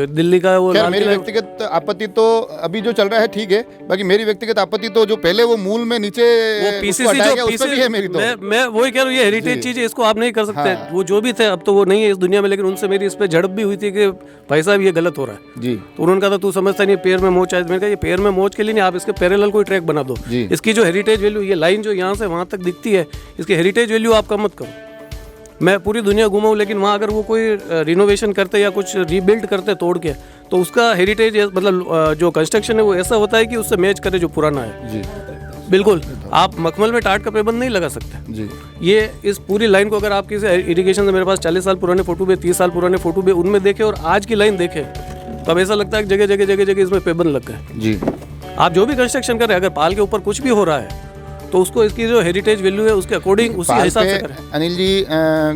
दिल्ली का वो खैर मेरी व्यक्तिगत आपत्ति तो अभी जो चल रहा है ठीक है, बाकी मेरी व्यक्तिगत आपत्ति तो जो पहले वो मूल में नीचे वो उसको पीसीसी हटाया जो गया, उस पे भी है मेरी तो। मैं वही कह रहा हूँ, ये हेरिटेज चीज है, इसको आप नहीं कर सकते। हाँ। वो जो भी थे अब तो वो नहीं है इस दुनिया में, लेकिन उनसे मेरी इस पे झड़प भी हुई थी कि भाई साहब ये गलत हो रहा है जी, तो उन्होंने कहा था तू समझता नहीं, पैर में मोच आए। मैंने कहा ये पैर में मोच के लिए नहीं, आप इसके पैरेलल कोई ट्रैक बना दो। जी। इसकी जो हेरिटेज वैल्यू, ये लाइन जो यहाँ से वहाँ तक दिखती है, इसकी हेरिटेज वैल्यू आप कम मत करो। मैं पूरी दुनिया घूमा हूँ, लेकिन वहाँ अगर वो कोई रिनोवेशन करते या कुछ रीबिल्ड करते तोड़ के, तो उसका हेरिटेज मतलब जो कंस्ट्रक्शन है वो ऐसा होता है कि उससे मैच करे जो पुराना है। जी, बिल्कुल, आप मखमल में टाट का पैबंद नहीं लगा सकते। जी, ये इस पूरी लाइन को अगर आप किसी इरिगेशन से, मेरे पास 40 साल पुराने फोटो भी, 30 साल पुराने फोटो भी, उनमें देखे और आज की लाइन देखे तो अब ऐसा लगता है कि जगह जगह जगह जगह इसमें पैबंद लग गए। जी, आप जो भी कंस्ट्रक्शन करें, अगर पाल के ऊपर कुछ भी हो रहा है तो उसको इसकी जो हेरिटेज वैल्यू है उसके अकॉर्डिंग उसी पाल हिसाब पे से करें। अनिल जी,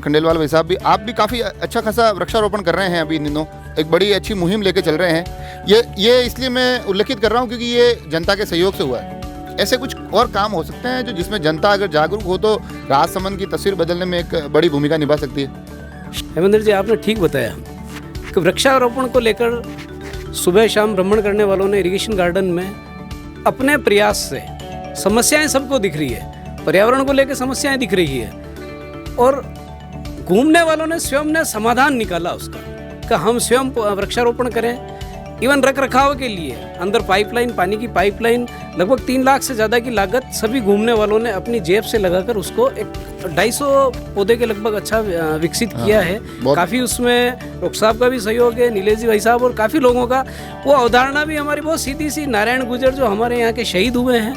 खंडेलवाल भाई साहब भी, आप भी काफ़ी अच्छा खासा वृक्षारोपण कर रहे हैं अभी इन दिनों, एक बड़ी अच्छी मुहिम लेके चल रहे हैं। ये इसलिए मैं उल्लेखित कर रहा हूँ क्योंकि ये जनता के सहयोग से हुआ है। ऐसे कुछ और काम हो सकते हैं जो जिसमें जनता अगर जागरूक हो तो राजसमंद की तस्वीर बदलने में एक बड़ी भूमिका निभा सकती है। हेमेंद्र जी, आपने ठीक बताया कि वृक्षारोपण को लेकर सुबह शाम भ्रमण करने वालों ने इरिगेशन गार्डन में अपने प्रयास से, समस्याएं सबको दिख रही है, पर्यावरण को लेकर समस्याएं दिख रही है, और घूमने वालों ने स्वयं ने समाधान निकाला उसका कि हम स्वयं वृक्षारोपण करें। इवन रख रखाव के लिए अंदर पाइपलाइन, पानी की पाइपलाइन, लगभग 3 लाख से ज़्यादा की लागत सभी घूमने वालों ने अपनी जेब से लगाकर उसको एक 250 पौधे के लगभग अच्छा विकसित किया है। काफ़ी उसमें डॉक्टर साहब का भी सहयोग है, नीलेश जी भाई साहब और काफ़ी लोगों का। वो अवधारणा भी हमारी बहुत सीधी सी, नारायण गुर्जर जो हमारे यहाँ के शहीद हुए हैं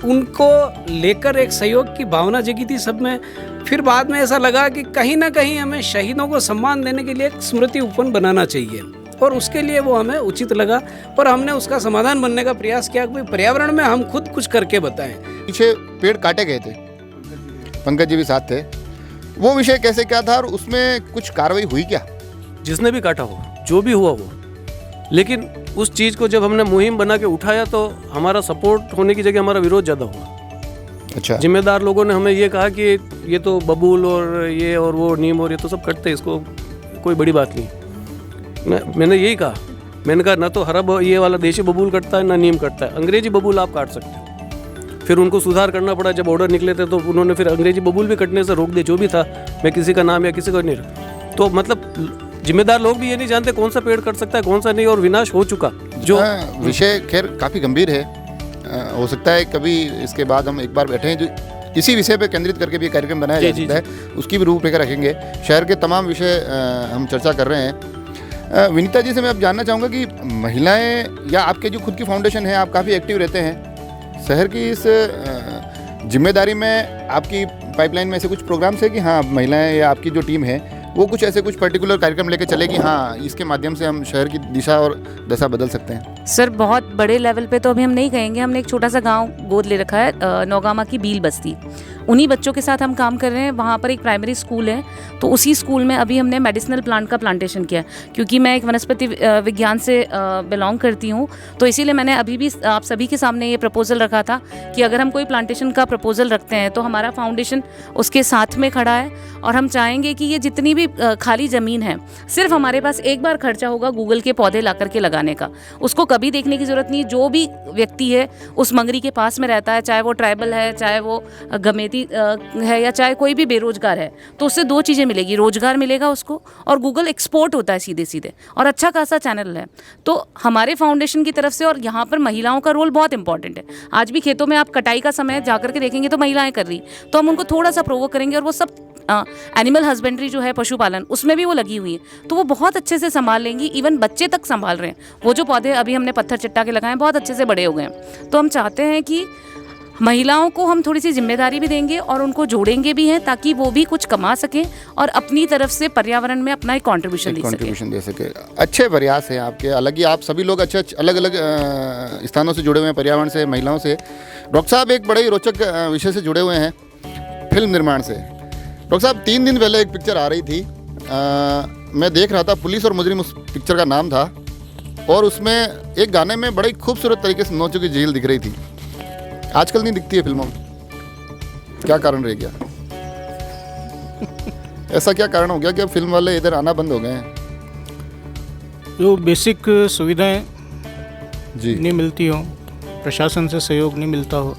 उनको लेकर एक सहयोग की भावना जगी थी सब में। फिर बाद में ऐसा लगा कि कहीं ना कहीं हमें शहीदों को सम्मान देने के लिए एक स्मृति उपवन बनाना चाहिए, और उसके लिए वो हमें उचित लगा और हमने उसका समाधान बनने का प्रयास किया कि पर्यावरण में हम खुद कुछ करके बताएं। पीछे पेड़ काटे गए थे, पंकज जी भी साथ थे, वो विषय कैसे क्या था और उसमें कुछ कार्रवाई हुई क्या? जिसने भी काटा हो, जो भी हुआ हो, लेकिन उस चीज़ को जब हमने मुहिम बना के उठाया तो हमारा सपोर्ट होने की जगह हमारा विरोध ज़्यादा हुआ। अच्छा, जिम्मेदार लोगों ने हमें ये कहा कि ये तो बबूल और ये और वो नीम और ये तो सब कटते हैं, इसको कोई बड़ी बात नहीं। मैंने यही कहा, मैंने कहा ना तो हरा ये वाला देशी बबूल कटता है ना नीम कटता है, अंग्रेजी बबूल आप काट सकते हो। फिर उनको सुधार करना पड़ा, जब ऑर्डर निकले थे तो उन्होंने फिर अंग्रेजी बबूल भी कटने से रोक दिया, जो भी था। मैं किसी का नाम या किसी का नहीं रहा, तो मतलब जिम्मेदार लोग भी ये नहीं जानते कौन सा पेड़ कट सकता है कौन सा नहीं, और विनाश हो चुका। जो विषय खैर काफ़ी गंभीर है, हो सकता है कभी इसके बाद हम एक बार बैठे हैं जो इसी विषय पे केंद्रित करके भी कार्यक्रम बनाया जा सकता है, उसकी भी रूपरेखा रखेंगे। शहर के तमाम विषय हम चर्चा कर रहे हैं। विनीता जी से मैं अब जानना चाहूँगा कि महिलाएं या आपके जो खुद की फाउंडेशन है, आप काफ़ी एक्टिव रहते हैं शहर की इस जिम्मेदारी में, आपकी पाइपलाइन में ऐसे कुछ प्रोग्राम्स है कि हाँ महिलाएं या आपकी जो टीम है वो कुछ ऐसे कुछ पर्टिकुलर कार्यक्रम लेके चलेगी, हाँ इसके माध्यम से हम शहर की दिशा और दशा बदल सकते हैं? सर बहुत बड़े लेवल पे तो अभी हम नहीं कहेंगे, हमने एक छोटा सा गांव गोद ले रखा है, नौगामा की बील बस्ती, उन्हीं बच्चों के साथ हम काम कर रहे हैं। वहाँ पर एक प्राइमरी स्कूल है, तो उसी स्कूल में अभी हमने मेडिसिनल प्लांट का प्लांटेशन किया, क्योंकि मैं एक वनस्पति विज्ञान से बिलोंग करती हूँ, तो इसीलिए मैंने अभी भी आप सभी के सामने ये प्रपोजल रखा था कि अगर हम कोई प्लांटेशन का प्रपोजल रखते हैं तो हमारा फाउंडेशन उसके साथ में खड़ा है, और हम चाहेंगे कि ये जितनी भी खाली ज़मीन है, सिर्फ हमारे पास एक बार खर्चा होगा गूगल के पौधे ला करके लगाने का, उसको कभी देखने की ज़रूरत नहीं। जो भी व्यक्ति है उस मंगरी के पास में रहता है, चाहे वो ट्राइबल है, चाहे वो गमेती है, या चाहे कोई भी बेरोजगार है, तो उससे 2 चीज़ें मिलेगी, रोजगार मिलेगा उसको, और गूगल एक्सपोर्ट होता है सीधे सीधे, और अच्छा खासा चैनल है। तो हमारे फाउंडेशन की तरफ से, और यहाँ पर महिलाओं का रोल बहुत इंपॉर्टेंट है। आज भी खेतों में आप कटाई का समय जाकर के देखेंगे तो महिलाएं कर रही, तो हम उनको थोड़ा सा प्रोवोक करेंगे, और वो सब एनिमल हस्बेंड्री जो है, पशुपालन, उसमें भी वो लगी हुई है, तो वो बहुत अच्छे से संभाल लेंगी। इवन बच्चे तक संभाल रहे हैं। वो जो पौधे अभी हमने पत्थर चिट्टा के लगाए बहुत अच्छे से बड़े हो गए हैं। तो हम चाहते हैं कि महिलाओं को हम थोड़ी सी जिम्मेदारी भी देंगे और उनको जोड़ेंगे भी हैं, ताकि वो भी कुछ कमा सकें और अपनी तरफ से पर्यावरण में अपना एक कंट्रीब्यूशन दे सके। अच्छे प्रयास हैं आपके, हालांकि आप सभी लोग अच्छे अलग अलग स्थानों से जुड़े हुए हैं, पर्यावरण से, महिलाओं से। डॉक्टर साहब एक बड़े ही रोचक विषय से जुड़े हुए हैं, फिल्म निर्माण से। डॉक्टर साहब 3 दिन पहले एक पिक्चर आ रही थी, मैं देख रहा था, पुलिस और मुजरिम उस पिक्चर का नाम था, और उसमें एक गाने में बड़ी खूबसूरत तरीके से नौचों की झील दिख रही थी। आजकल नहीं दिखती है फिल्मों में। क्या कारण रह गया? ऐसा क्या कारण हो गया कि अब फिल्म वाले इधर आना बंद हो गए हैं? जो बेसिक सुविधाएं जी नहीं मिलती हो, प्रशासन से सहयोग नहीं मिलता हो।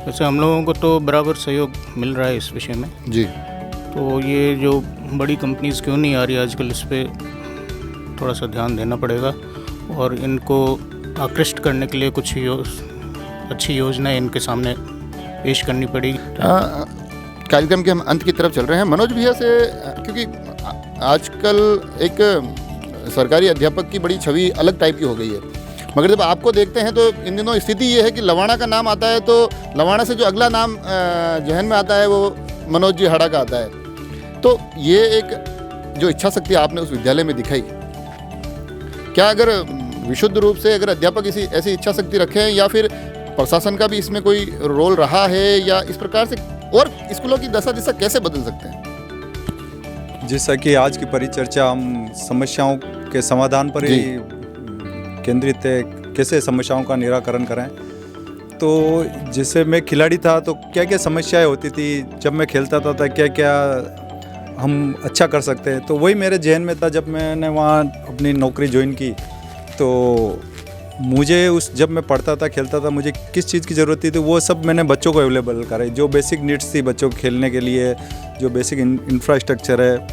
वैसे हम लोगों को तो बराबर सहयोग मिल रहा है इस विषय में। जी। तो ये जो बड़ी कंपनीज क्यों नहीं आ रही आजकल, इस पर थोड़ा सा ध्यान देना पड़ेगा और इनको आकृष्ट करने के लिए कुछ अच्छी योजनाएं इनके सामने पेश करनी पड़ेगी। कार्यक्रम के हम अंत की तरफ चल रहे हैं। मनोज भैया से, क्योंकि आजकल एक सरकारी अध्यापक की बड़ी छवि अलग टाइप की हो गई है, मगर जब आपको देखते हैं तो इन दिनों स्थिति ये है कि लवाणा का नाम आता है तो लवाणा से जो अगला नाम जहन में आता है वो मनोज जी हाड़ा का आता है। तो ये एक जो इच्छा शक्ति आपने उस विद्यालय में दिखाई, क्या अगर विशुद्ध रूप से अगर अध्यापक ऐसी इच्छा शक्ति रखे हैं या फिर प्रशासन का भी इसमें कोई रोल रहा है, या इस प्रकार से और स्कूलों की दशा दिशा कैसे बदल सकते हैं? जैसा कि आज की परिचर्चा हम समस्याओं के समाधान पर ही केंद्रित है, कैसे समस्याओं का निराकरण करें। तो जैसे मैं खिलाड़ी था तो क्या क्या समस्याएं होती थी, जब मैं खेलता था क्या क्या हम अच्छा कर सकते हैं, तो वही मेरे जहन में था। जब मैंने वहाँ अपनी नौकरी ज्वाइन की तो मुझे जब मैं पढ़ता था खेलता था, मुझे किस चीज़ की ज़रूरत थी तो वो सब मैंने बच्चों को अवेलेबल कराई। जो बेसिक नीड्स थी बच्चों को खेलने के लिए, जो बेसिक इंफ्रास्ट्रक्चर है,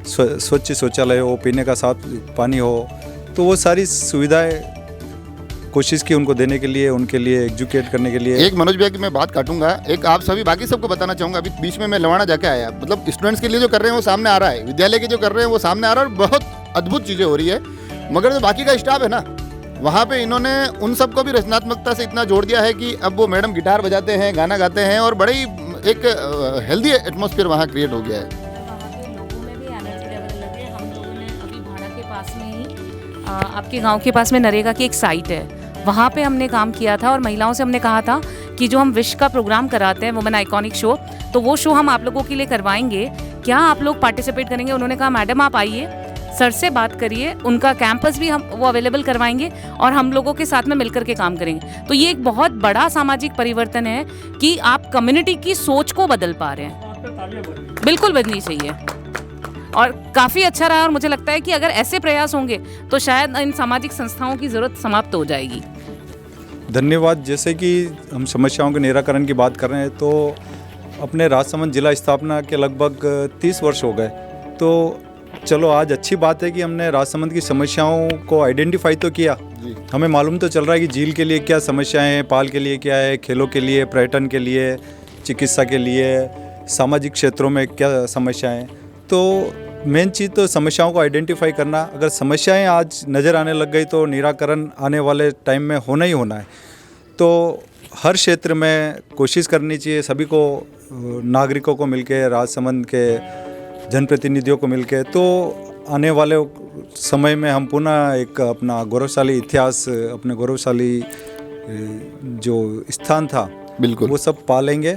स्वच्छ शौचालय हो, पीने का साफ पानी हो, तो वो सारी सुविधाएं कोशिश की उनको देने के लिए, उनके लिए एजुकेट करने के लिए। एक मनोज भैया की मैं बात काटूंगा, एक आप सभी बाकी सबको बताना चाहूँगा। अभी बीच में मैं लवाणा जाके आया, मतलब स्टूडेंट्स के लिए जो कर रहे हैं वो सामने आ रहा है, विद्यालय के जो कर रहे हैं वो सामने आ रहा है और बहुत अद्भुत चीज़ें हो रही है। मगर जो बाकी का स्टाफ है ना, वहाँ पे इन्होंने उन सबको भी रचनात्मकता से इतना जोड़ दिया है कि अब वो मैडम गिटार बजाते हैं, गाना गाते हैं और बड़ी एक हेल्दी एटमॉस्फेयर वहाँ क्रिएट हो गया है। लोगों में भी एनर्जी लेवल अलग है। हम लोगों ने अभी भाड़ा के पास में ही आपके गांव के पास में नरेगा की एक साइट है, वहाँ पे हमने काम किया था और महिलाओं से हमने कहा था कि जो हम विश का प्रोग्राम कराते हैं, वुमेन आइकॉनिक शो, तो वो शो हम आप लोगों के लिए करवाएंगे, क्या आप लोग पार्टिसिपेट करेंगे? उन्होंने कहा मैडम आप आइए, सर से बात करिए, उनका कैंपस भी हम वो अवेलेबल करवाएंगे और हम लोगों के साथ में मिलकर के काम करेंगे। तो ये एक बहुत बड़ा सामाजिक परिवर्तन है कि आप कम्युनिटी की सोच को बदल पा रहे हैं। बिल्कुल बदलनी चाहिए और काफ़ी अच्छा रहा और मुझे लगता है कि अगर ऐसे प्रयास होंगे तो शायद इन सामाजिक संस्थाओं की ज़रूरत समाप्त हो जाएगी। धन्यवाद। जैसे कि हम समस्याओं के निराकरण की बात कर रहे हैं, तो अपने राजसमंद जिला स्थापना के लगभग 30 वर्ष हो गए। तो चलो आज अच्छी बात है कि हमने राजसमंद की समस्याओं को आइडेंटिफाई तो किया, हमें मालूम तो चल रहा है कि झील के लिए क्या समस्याएं हैं, पाल के लिए क्या है, खेलों के लिए, पर्यटन के लिए, चिकित्सा के लिए, सामाजिक क्षेत्रों में क्या समस्याएं हैं। तो मेन चीज़ तो समस्याओं को आइडेंटिफाई करना। अगर समस्याएं आज नज़र आने लग गई तो निराकरण आने वाले टाइम में होना ही होना है। तो हर क्षेत्र में कोशिश करनी चाहिए सभी को, नागरिकों को मिलकर, राजसमंद के जनप्रतिनिधियों को मिलकर। तो आने वाले समय में हम पुनः एक अपना गौरवशाली इतिहास, अपने गौरवशाली जो स्थान था बिल्कुल वो सब पालेंगे।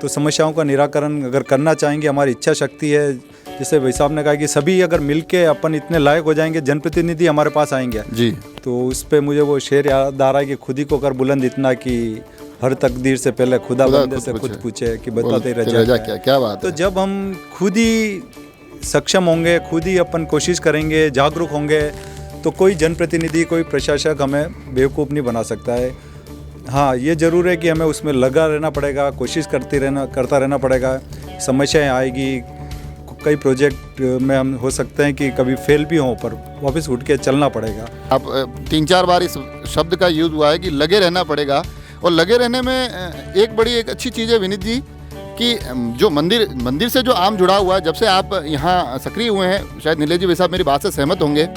तो समस्याओं का निराकरण अगर करना चाहेंगे, हमारी इच्छा शक्ति है। जैसे भाई साहब ने कहा कि सभी अगर मिलके अपन इतने लायक हो जाएंगे, जनप्रतिनिधि हमारे पास आएंगे जी। तो उस पर मुझे वो शेर याद आ रहा है कि खुद ही को कर बुलंद इतना कि हर तकदीर से पहले खुदा बंदे से खुद पूछे कि बताते रजा क्या बात है। तो जब हम खुद ही सक्षम होंगे, खुद ही अपन कोशिश करेंगे, जागरूक होंगे, तो कोई जनप्रतिनिधि, कोई प्रशासक हमें बेवकूफ़ नहीं बना सकता है। हाँ, ये ज़रूर है कि हमें उसमें लगा रहना पड़ेगा, कोशिश करता रहना पड़ेगा। समस्याएं आएगी, कई प्रोजेक्ट में हम हो सकते हैं कि कभी फेल भी हों, पर वापस उठ के चलना पड़ेगा। अब 3-4 बार इस शब्द का यूज़ हुआ है कि लगे रहना पड़ेगा, और लगे रहने में एक अच्छी चीज़ है विनीत जी कि जो मंदिर से जो आम जुड़ा हुआ है, जब से आप यहाँ सक्रिय हुए हैं, शायद नीलेश जी साहब मेरी बात से सहमत होंगे,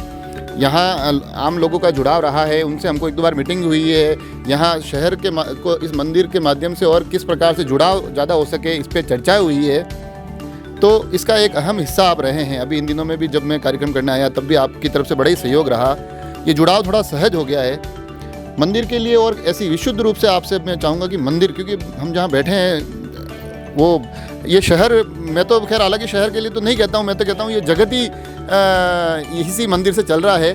यहाँ आम लोगों का जुड़ाव रहा है, उनसे हमको 1-2 बार मीटिंग हुई है। यहाँ शहर के को इस मंदिर के माध्यम से और किस प्रकार से जुड़ाव ज़्यादा हो सके, इस पर चर्चा हुई है। तो इसका एक अहम हिस्सा आप रहे हैं। अभी इन दिनों में भी जब मैं कार्यक्रम करने आया तब भी आपकी तरफ से बड़ा ही सहयोग रहा। ये जुड़ाव थोड़ा सहज हो गया है मंदिर के लिए। और ऐसी विशुद्ध रूप से आपसे मैं चाहूँगा कि मंदिर, क्योंकि हम जहाँ बैठे हैं वो ये शहर, मैं तो खैर हालांकि शहर के लिए तो नहीं कहता हूँ, मैं तो कहता हूँ ये जगत ही इसी मंदिर से चल रहा है।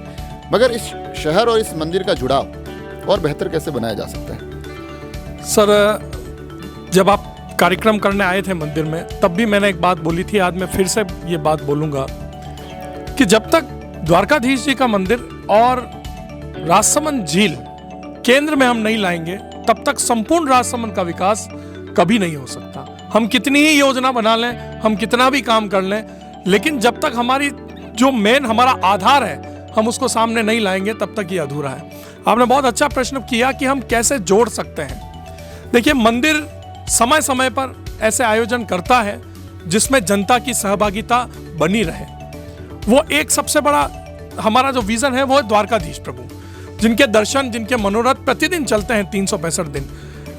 मगर इस शहर और इस मंदिर का जुड़ाव और बेहतर कैसे बनाया जा सकता है? सर, जब आप कार्यक्रम करने आए थे मंदिर में, तब भी मैंने एक बात बोली थी, आज मैं फिर से ये बात बोलूँगा कि जब तक द्वारकाधीश जी का मंदिर और राजसमंद झील केंद्र में हम नहीं लाएंगे, तब तक संपूर्ण राजसमंद का विकास कभी नहीं हो सकता। हम कितनी ही योजना बना लें, हम कितना भी काम कर लें, लेकिन जब तक हमारी जो मेन हमारा आधार है हम उसको सामने नहीं लाएंगे, तब तक ये अधूरा है। आपने बहुत अच्छा प्रश्न किया कि हम कैसे जोड़ सकते हैं। देखिए, मंदिर समय समय पर ऐसे आयोजन करता है जिसमें जनता की सहभागिता बनी रहे। वो एक सबसे बड़ा हमारा जो विजन है वो है द्वारकाधीश प्रभु, जिनके दर्शन, जिनके मनोरथ प्रतिदिन चलते हैं 365 दिन।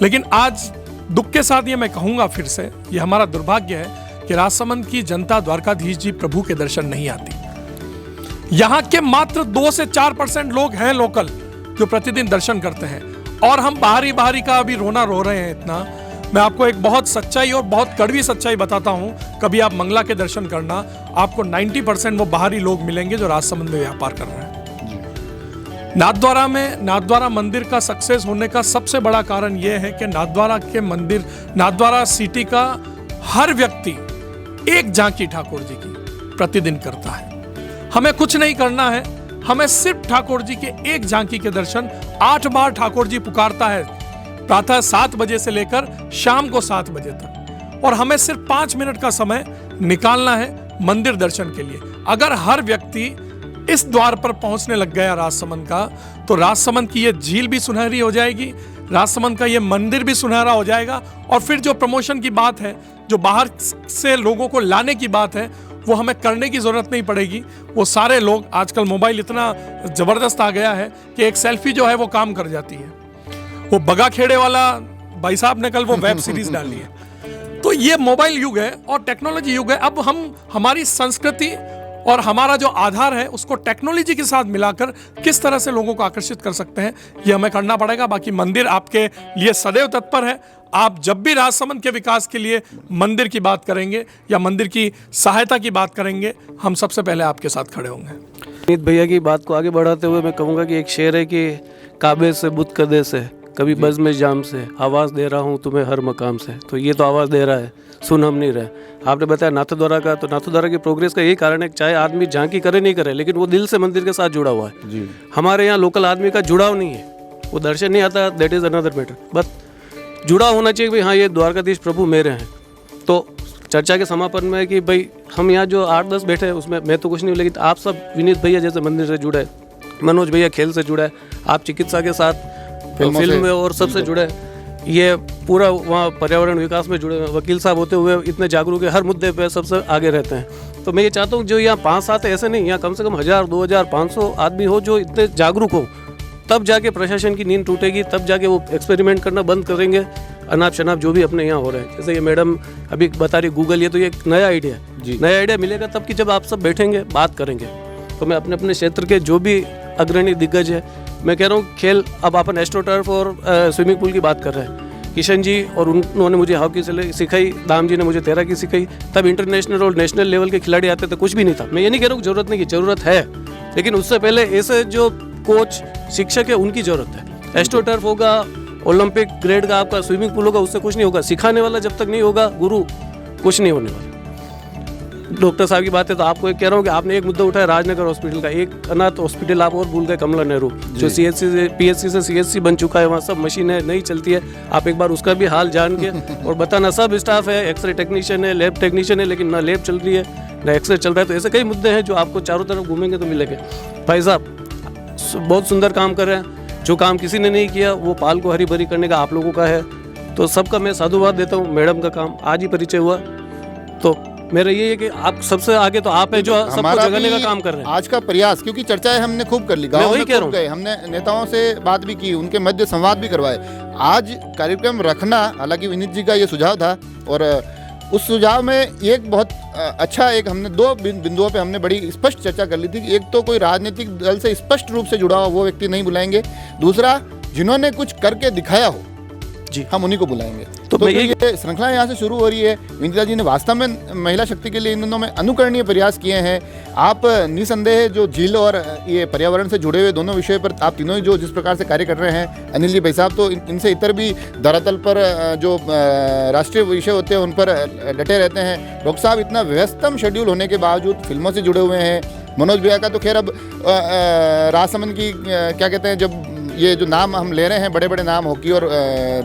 लेकिन आज दुख के साथ ये मैं कहूँगा फिर से, ये हमारा दुर्भाग्य है कि राजसमंद की जनता द्वारकाधीश जी प्रभु के दर्शन नहीं आती। यहाँ के मात्र 2 से 4% लोग हैं लोकल जो प्रतिदिन दर्शन करते हैं, और हम बाहरी का अभी रोना रो रहे हैं इतना। मैं आपको एक बहुत सच्चाई और बहुत कड़वी सच्चाई बताता हूँ, कभी आप मंगला के दर्शन करना, आपको 90% वो बाहरी लोग मिलेंगे जो राजसमंद में व्यापार कर रहे हैं। नाथद्वारा मंदिर का सक्सेस होने का सबसे बड़ा कारण यह है कि नाथद्वारा के मंदिर, नाथद्वारा सिटी का हर व्यक्ति एक झांकी ठाकुर जी की प्रतिदिन करता है। हमें कुछ नहीं करना है, हमें सिर्फ ठाकुर जी के एक झांकी के दर्शन 8 बार ठाकुर जी पुकारता है, प्रातः 7 बजे से लेकर शाम को 7 बजे तक, और हमें सिर्फ 5 मिनट का समय निकालना है मंदिर दर्शन के लिए। अगर हर व्यक्ति इस द्वार पर पहुंचने लग गया राजसमंद का, तो राजसमंद की ये झील भी सुनहरी हो जाएगी, राजसमंद का ये मंदिर भी सुनहरा हो जाएगा। और फिर जो प्रमोशन की बात है, जो बाहर से लोगों को लाने की बात है, वो हमें करने की जरूरत नहीं पड़ेगी। वो सारे लोग, आजकल मोबाइल इतना जबरदस्त आ गया है कि एक सेल्फी जो है वो काम कर जाती है। वो बगा खेड़े वाला भाई साहब ने कल वो वेब सीरीज डाली है। तो ये मोबाइल युग है और टेक्नोलॉजी युग है। अब हम हमारी संस्कृति और हमारा जो आधार है उसको टेक्नोलॉजी के साथ मिलाकर किस तरह से लोगों को आकर्षित कर सकते हैं, ये हमें करना पड़ेगा। बाकी मंदिर आपके लिए सदैव तत्पर है। आप जब भी राजसमंद के विकास के लिए मंदिर की बात करेंगे या मंदिर की सहायता की बात करेंगे, हम सबसे पहले आपके साथ खड़े होंगे। विनीत भैया की बात को आगे बढ़ाते हुए मैं कहूँगा कि एक शेर है कि काबे से बुत कदे से, कभी बज़ में जाम से, आवाज़ दे रहा हूँ तुम्हें हर मकाम से। तो ये तो आवाज़ दे रहा है, सुन हम नहीं रहे। आपने बताया नाथद्वारा का, तो नाथद्वारा की प्रोग्रेस का यही कारण है कि चाहे आदमी झांकी करे नहीं करे, लेकिन वो दिल से मंदिर के साथ जुड़ा हुआ है जी। हमारे यहाँ लोकल आदमी का जुड़ाव नहीं है, वो दर्शन नहीं आता, दैट इज़ अनदर मैटर, बस जुड़ा होना चाहिए भाई, हाँ ये द्वारकाधीश प्रभु मेरे हैं। तो चर्चा के समापन में कि भाई हम यहाँ जो 8-10 बैठे हैं उसमें मैं तो कुछ नहीं हूँ, लेकिन आप सब विनीत भैया जैसे मंदिर से जुड़े, मनोज भैया खेल से जुड़ा है, आप चिकित्सा के साथ फिल्म में और सबसे जुड़े, ये पूरा वहाँ पर्यावरण विकास में जुड़े, वकील साहब होते हुए इतने जागरूक है, हर मुद्दे पे सबसे आगे रहते हैं। तो मैं ये चाहता हूँ जो यहाँ 5-7 ऐसे नहीं, यहाँ कम से कम 1000, 2000, 500 आदमी हो जो इतने जागरूक हो, तब जाके प्रशासन की नींद टूटेगी, तब जाके वो एक्सपेरिमेंट करना बंद करेंगे, अनाप शनाप जो भी अपने यहाँ हो रहे हैं। जैसे ये मैडम अभी बता रही गूगल, ये तो ये नया आइडिया है, नया आइडिया मिलेगा तब कि जब आप सब बैठेंगे बात करेंगे। तो मैं अपने अपने क्षेत्र के जो भी अग्रणी दिग्गज है, मैं कह रहा हूँ खेल, अब अपन एस्ट्रोटर्फ और स्विमिंग पूल की बात कर रहे हैं, किशन जी और उन्होंने मुझे हॉकी सिखाई, दाम जी ने मुझे तैराकी सिखाई, तब इंटरनेशनल और नेशनल लेवल के खिलाड़ी आते थे, कुछ भी नहीं था। मैं ये नहीं कह रहा हूँ जरूरत नहीं की, जरूरत है, लेकिन उससे पहले ऐसे जो कोच शिक्षक है उनकी जरूरत है। एस्ट्रोटर्फ होगा, ओलंपिक ग्रेड का आपका स्विमिंग पूल होगा, उससे कुछ नहीं होगा। सिखाने वाला जब तक नहीं होगा गुरु, कुछ नहीं होने वाला। डॉक्टर साहब की बात है तो आपको एक कह रहा हूँ कि आपने एक मुद्दा उठाया राजनगर हॉस्पिटल का, एक अनाथ हॉस्पिटल आप और भूल गए, कमला नेहरू, जो CHC से PHC से CHC बन चुका है, वहाँ सब मशीनें नहीं चलती है। आप एक बार उसका भी हाल जान के और बताना, सब स्टाफ है, एक्सरे टेक्नीशियन है, लैब टेक्नीशियन है, लेकिन ना लैब चल रही है ना एक्सरे चल रहा है। तो ऐसे कई मुद्दे हैं जो आपको चारों तरफ घूमेंगे तो मिलेंगे। भाई साहब बहुत सुंदर काम कर रहे हैं, जो काम किसी ने नहीं किया वो पाल को हरी भरी करने का आप लोगों का है, तो सबका मैं साधुवाद देता हूँ। मैडम का काम आज ही परिचय हुआ, तो मेरा ये है कि आप सबसे आगे तो आप है जो सबको जगाने का काम कर रहे हैं। आज का प्रयास, क्योंकि चर्चाएं हमने खूब कर ली, गाँव में खूब गए, हमने नेताओं से बात भी की, उनके मध्य संवाद भी करवाए। आज कार्यक्रम रखना, हालांकि विनीत जी का ये सुझाव था, और उस सुझाव में एक बहुत अच्छा, एक हमने 2 बिंदुओं पे हमने बड़ी स्पष्ट चर्चा कर ली थी। एक तो कोई राजनीतिक दल से स्पष्ट रूप से जुड़ा हो वो व्यक्ति नहीं बुलाएंगे, दूसरा जिन्होंने कुछ करके दिखाया हो जी, हम उन्हीं को बुलाएंगे। तो ये श्रृंखला यहाँ से शुरू हो रही है। विनीता जी ने वास्तव में महिला शक्ति के लिए इन दिनों में अनुकरणीय प्रयास किए हैं। आप निसंदेह जो झील और ये पर्यावरण से जुड़े हुए दोनों विषयों पर आप तीनों ही जो जिस प्रकार से कार्य कर रहे हैं, अनिल जी भाई साहब, तो इनसे इतर भी धरातल पर जो राष्ट्रीय विषय होते हैं उन पर डटे रहते हैं। डॉक्टर साहब इतना व्यस्तम शेड्यूल होने के बावजूद फिल्मों से जुड़े हुए हैं। मनोज भैया का तो खैर अब राजसमंद की क्या कहते हैं, जब ये जो नाम हम ले रहे हैं बड़े बड़े नाम हॉकी और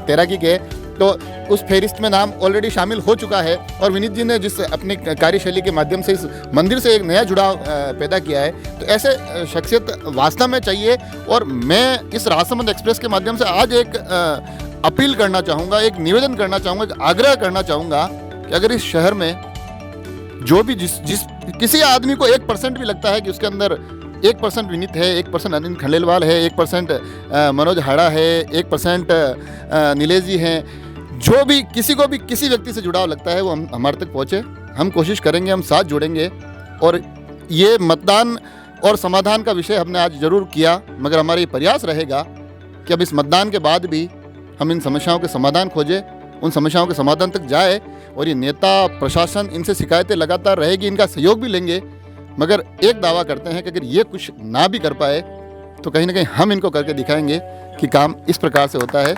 तैराकी के, तो उस फहरिस्त में नाम ऑलरेडी शामिल हो चुका है। और विनीत जी ने जिस अपनी कार्यशैली के माध्यम से इस मंदिर से एक नया जुड़ाव पैदा किया है, तो ऐसे शख्सियत वास्तव में चाहिए। और मैं इस राजसमंद एक्सप्रेस के माध्यम से आज एक अपील करना चाहूँगा, एक निवेदन करना चाहूँगा, एक आग्रह करना चाहूँगा कि अगर इस शहर में जो भी जिस किसी आदमी को 1% भी लगता है कि उसके अंदर 1% विनीत है, 1% अनिल खंडेलवाल है, 1% मनोज हाड़ा है, 1% नीलेश जी हैं, जो भी किसी को भी किसी व्यक्ति से जुड़ाव लगता है वो हमारे तक पहुँचे। हम कोशिश करेंगे, हम साथ जुड़ेंगे। और ये मतदान और समाधान का विषय हमने आज जरूर किया, मगर हमारा ये प्रयास रहेगा कि अब इस मतदान के बाद भी हम इन समस्याओं के समाधान खोजें, उन समस्याओं के समाधान तक जाए। और ये नेता प्रशासन इनसे शिकायतें लगातार रहेगी, इनका सहयोग भी लेंगे, मगर एक दावा करते हैं कि अगर ये कुछ ना भी कर पाए तो कहीं ना कहीं हम इनको करके दिखाएंगे कि काम इस प्रकार से होता है।